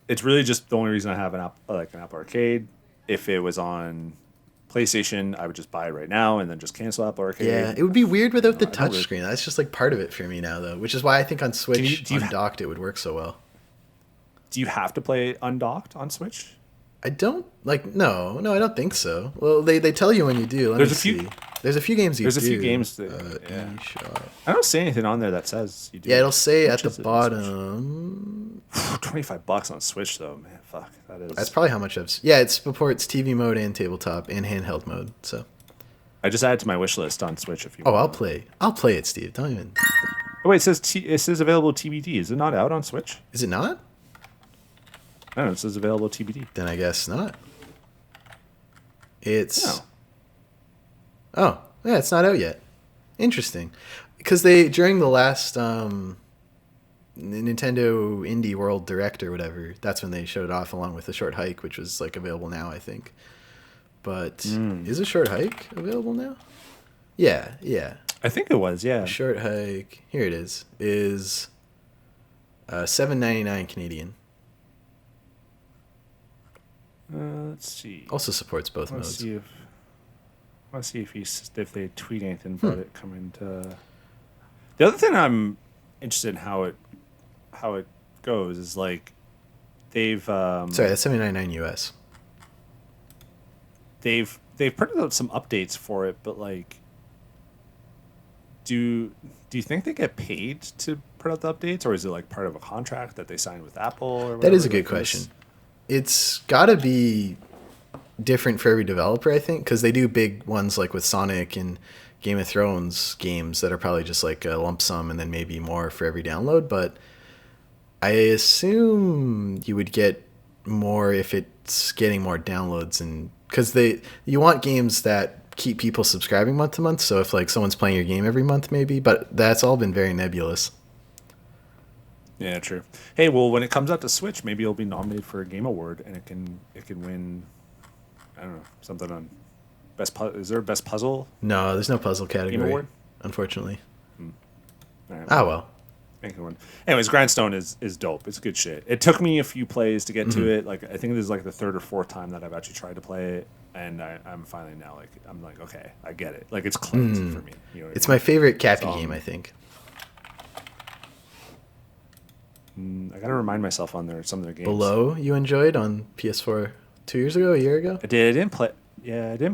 [SPEAKER 2] it's really just the only reason I have an Apple Arcade. If it was on PlayStation, I would just buy it right now and then just cancel Apple Arcade.
[SPEAKER 1] Yeah, it would be weird without the touchscreen. That's just like part of it for me now, though, which is why I think on Switch, undocked, it would work so well.
[SPEAKER 2] Do you have to play undocked on Switch?
[SPEAKER 1] I don't no, I don't think so. Well, they tell you when you do. There's a few games you do.
[SPEAKER 2] There's a few games that I don't see anything on there that says you do.
[SPEAKER 1] Yeah, it'll say at the bottom.
[SPEAKER 2] $25 on Switch though, man. Fuck,
[SPEAKER 1] that's probably how much it supports TV mode and tabletop and handheld mode. So
[SPEAKER 2] I just added to my wish list on Switch if you
[SPEAKER 1] want. I'll play it, Steve. Don't even.
[SPEAKER 2] Oh wait, it says available TBD. Is it not out on Switch?
[SPEAKER 1] Is it not?
[SPEAKER 2] I don't know, it says available TBD.
[SPEAKER 1] Then I guess not. It's... Oh, yeah, it's not out yet. Interesting. Because during the last Nintendo Indie World Direct or whatever, that's when they showed it off along with the short hike, which was like available now, I think. but is A Short Hike available now? Yeah.
[SPEAKER 2] I think it was, yeah.
[SPEAKER 1] A Short Hike, here it is $7.99 Canadian.
[SPEAKER 2] Let's see.
[SPEAKER 1] Also supports both modes.
[SPEAKER 2] Let's see if they tweet anything about it coming to. The other thing I'm interested in how it goes is like they've
[SPEAKER 1] Sorry, that's $7.99 US.
[SPEAKER 2] They've printed out some updates for it, but like, do you think they get paid to put out the updates, or is it like part of a contract that they signed with Apple? Or whatever?
[SPEAKER 1] That is a good question. It's got to be different for every developer, I think, because they do big ones like with Sonic and Game of Thrones games that are probably just like a lump sum and then maybe more for every download. But I assume you would get more if it's getting more downloads, and because you want games that keep people subscribing month to month. So if like someone's playing your game every month, maybe, but that's all been very nebulous.
[SPEAKER 2] Yeah, true. Hey, well, when it comes out to Switch, maybe it'll be nominated for a Game Award, and it can win. I don't know, something on best. Is there a best puzzle?
[SPEAKER 1] No, there's no puzzle category.
[SPEAKER 2] Game Award,
[SPEAKER 1] unfortunately.
[SPEAKER 2] All right,
[SPEAKER 1] well.
[SPEAKER 2] Anyways, Grindstone is dope. It's good shit. It took me a few plays to get to it. Like I think this is like the third or fourth time that I've actually tried to play it, and I'm finally now I'm like, okay, I get it. Like it's clicked for me. You know
[SPEAKER 1] it's my favorite Cappy game, I think.
[SPEAKER 2] I gotta remind myself on some of their games.
[SPEAKER 1] Below you enjoyed on PS4 2 years ago, a year ago?
[SPEAKER 2] I did. I didn't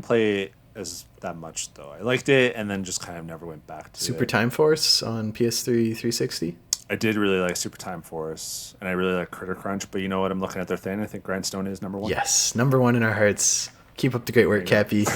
[SPEAKER 2] play it as that much though. I liked it and then just kind of never went back to
[SPEAKER 1] Super Time Force on PS3 360.
[SPEAKER 2] I did really like Super Time Force, and I really like Critter Crunch, but you know what? I'm looking at their thing. I think Grindstone is number one.
[SPEAKER 1] Yes, number one in our hearts. Keep up the great work, Cappy.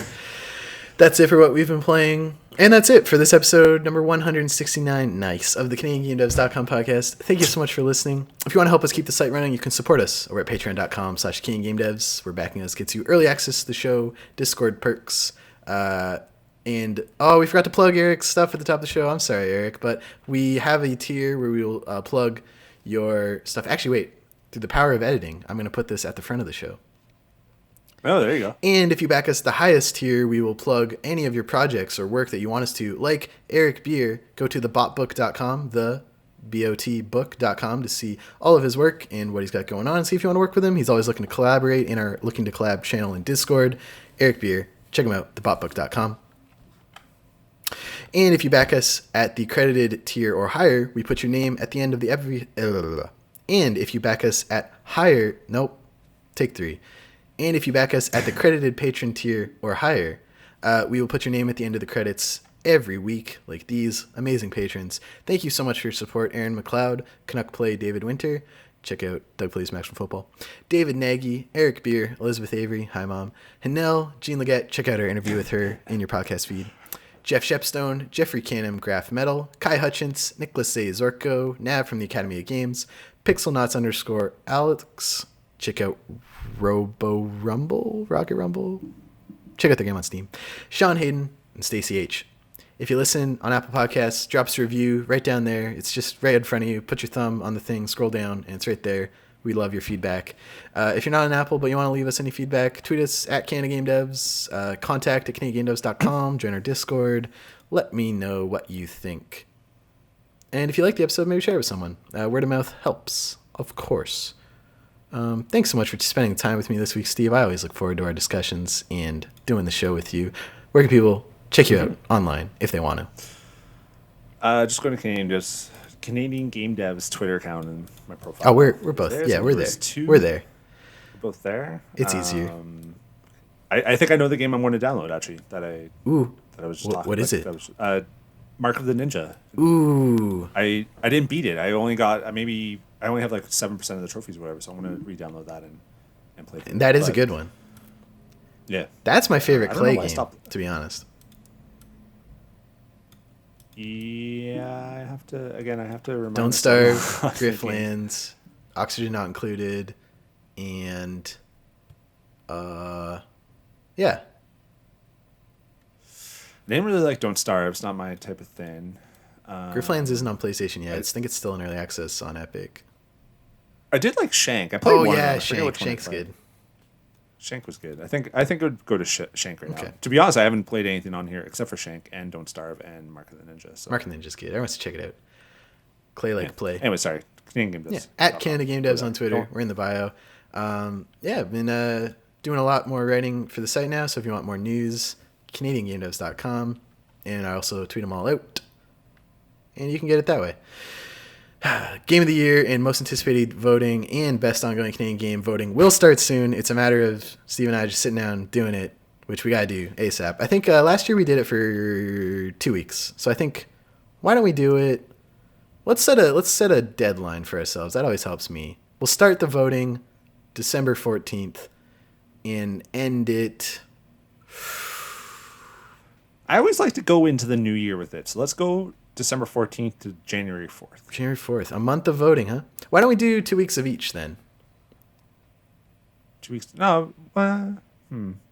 [SPEAKER 1] That's it for what we've been playing. And that's it for this episode number 169, nice, of the CanadianGameDevs.com podcast. Thank you so much for listening. If you want to help us keep the site running, you can support us over at patreon.com/CanadianGameDevs, where backing us gets you early access to the show, Discord perks, and we forgot to plug Eric's stuff at the top of the show. I'm sorry, Eric, but we have a tier where we will plug your stuff. Actually, wait, through the power of editing, I'm going to put this at the front of the show.
[SPEAKER 2] Oh, there you go.
[SPEAKER 1] And if you back us the highest tier, we will plug any of your projects or work that you want us to. Like Eric Beer, go to thebotbook.com, thebotbook.com, to see all of his work and what he's got going on. And see if you want to work with him. He's always looking to collaborate in our Looking to Collab channel in Discord. Eric Beer, check him out, thebotbook.com. And if you back us at the credited tier or higher, we put your name at the end of the And if you back us at higher, take 3. And if you back us at the credited patron tier or higher, we will put your name at the end of the credits every week, like these amazing patrons. Thank you so much for your support. Aaron McLeod, Canuck Play, David Winter. Check out Doug Plays Maximum Football. David Nagy, Eric Beer, Elizabeth Avery. Hi, Mom. Hanel, Jean Leggett. Check out our interview with her in your podcast feed. Jeff Shepstone, Jeffrey Canham, Graph Metal, Kai Hutchins, Nicholas A. Zorko, Nav from the Academy of Games, Pixelnots _Alex. Check out Rocket Rumble. Check out their game on Steam. Sean Hayden and Stacey H. If you listen on Apple Podcasts, drop us a review right down there. It's just right in front of you. Put your thumb on the thing, scroll down, and it's right there. We love your feedback. If you're not on Apple, but you want to leave us any feedback, tweet us at CanadaGameDevs, contact at CanadianGameDevs.com, join our Discord. Let me know what you think. And if you like the episode, maybe share it with someone. Word of mouth helps, of course. Thanks so much for spending time with me this week, Steve. I always look forward to our discussions and doing the show with you. Where can people check you out online if they want to?
[SPEAKER 2] Just go to Canadian Game Devs Twitter account and my profile.
[SPEAKER 1] Oh, we're both. Yeah, we're there. We're there.
[SPEAKER 2] We're both there.
[SPEAKER 1] It's easier.
[SPEAKER 2] I think I know the game I'm going to download actually. That I was just talking.
[SPEAKER 1] What is it?
[SPEAKER 2] Mark of the Ninja.
[SPEAKER 1] Ooh.
[SPEAKER 2] I didn't beat it. I only got I only have like 7% of the trophies or whatever, so I'm going to re-download that and play through.
[SPEAKER 1] That is a good one.
[SPEAKER 2] Yeah.
[SPEAKER 1] That's my favorite Clay game, to be honest.
[SPEAKER 2] Yeah, I have to remind
[SPEAKER 1] Don't Starve, Griftlands, Oxygen Not Included, and yeah.
[SPEAKER 2] I didn't really like Don't Starve. It's not my type of thing.
[SPEAKER 1] Griftlands isn't on PlayStation yet. I think it's still in early access on Epic.
[SPEAKER 2] I did like Shank. I played one.
[SPEAKER 1] Yeah, Shank. Shank's good.
[SPEAKER 2] Shank was good. I think it would go to Shank right
[SPEAKER 1] Okay.
[SPEAKER 2] now. To be honest, I haven't played anything on here except for Shank and Don't Starve and Mark of the Ninja. So.
[SPEAKER 1] Mark of the Ninja's good. Everyone wants to check it out. Clay like play.
[SPEAKER 2] Anyway, sorry. Canadian Game Devs.
[SPEAKER 1] Yeah, at Canada Game Devs on Twitter. We're in the bio. I've been doing a lot more writing for the site now, so if you want more news, CanadianGameDevs.com, and I also tweet them all out, and you can get it that way. Game of the Year and Most Anticipated voting and Best Ongoing Canadian Game voting will start soon. It's a matter of Steve and I just sitting down doing it, which we got to do ASAP. I think last year we did it for 2 weeks, so I think, why don't we do it? Let's set a deadline for ourselves. That always helps me. We'll start the voting December 14th and end it.
[SPEAKER 2] I always like to go into the new year with it. So let's go December 14th to January 4th.
[SPEAKER 1] January 4th. A month of voting, huh? Why don't we do 2 weeks of each then?
[SPEAKER 2] 2 weeks. No.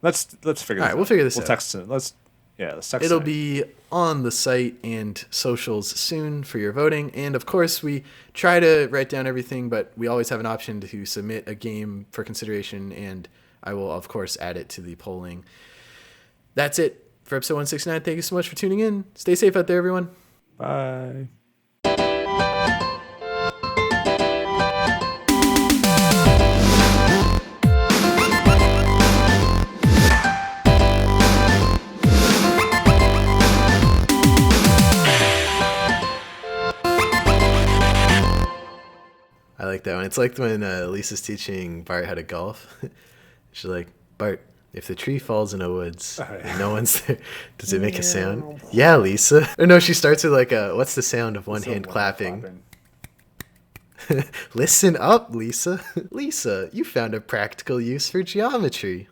[SPEAKER 2] Let's figure this out.
[SPEAKER 1] All right, we'll figure this out.
[SPEAKER 2] We'll text it. Let's text it.
[SPEAKER 1] It'll be on the site and socials soon for your voting. And of course, we try to write down everything, but we always have an option to submit a game for consideration, and I will, of course, add it to the polling. That's it for episode 169. Thank you so much for tuning in. Stay safe out there, everyone.
[SPEAKER 2] Bye.
[SPEAKER 1] I like that one. It's like when Lisa's teaching Bart how to golf. She's like, Bart, if the tree falls in a woods and no one's there, does it make a sound? Yeah, Lisa. Or no, she starts with like, what's the sound of one hand clapping? Listen up, Lisa. Lisa, you found a practical use for geometry.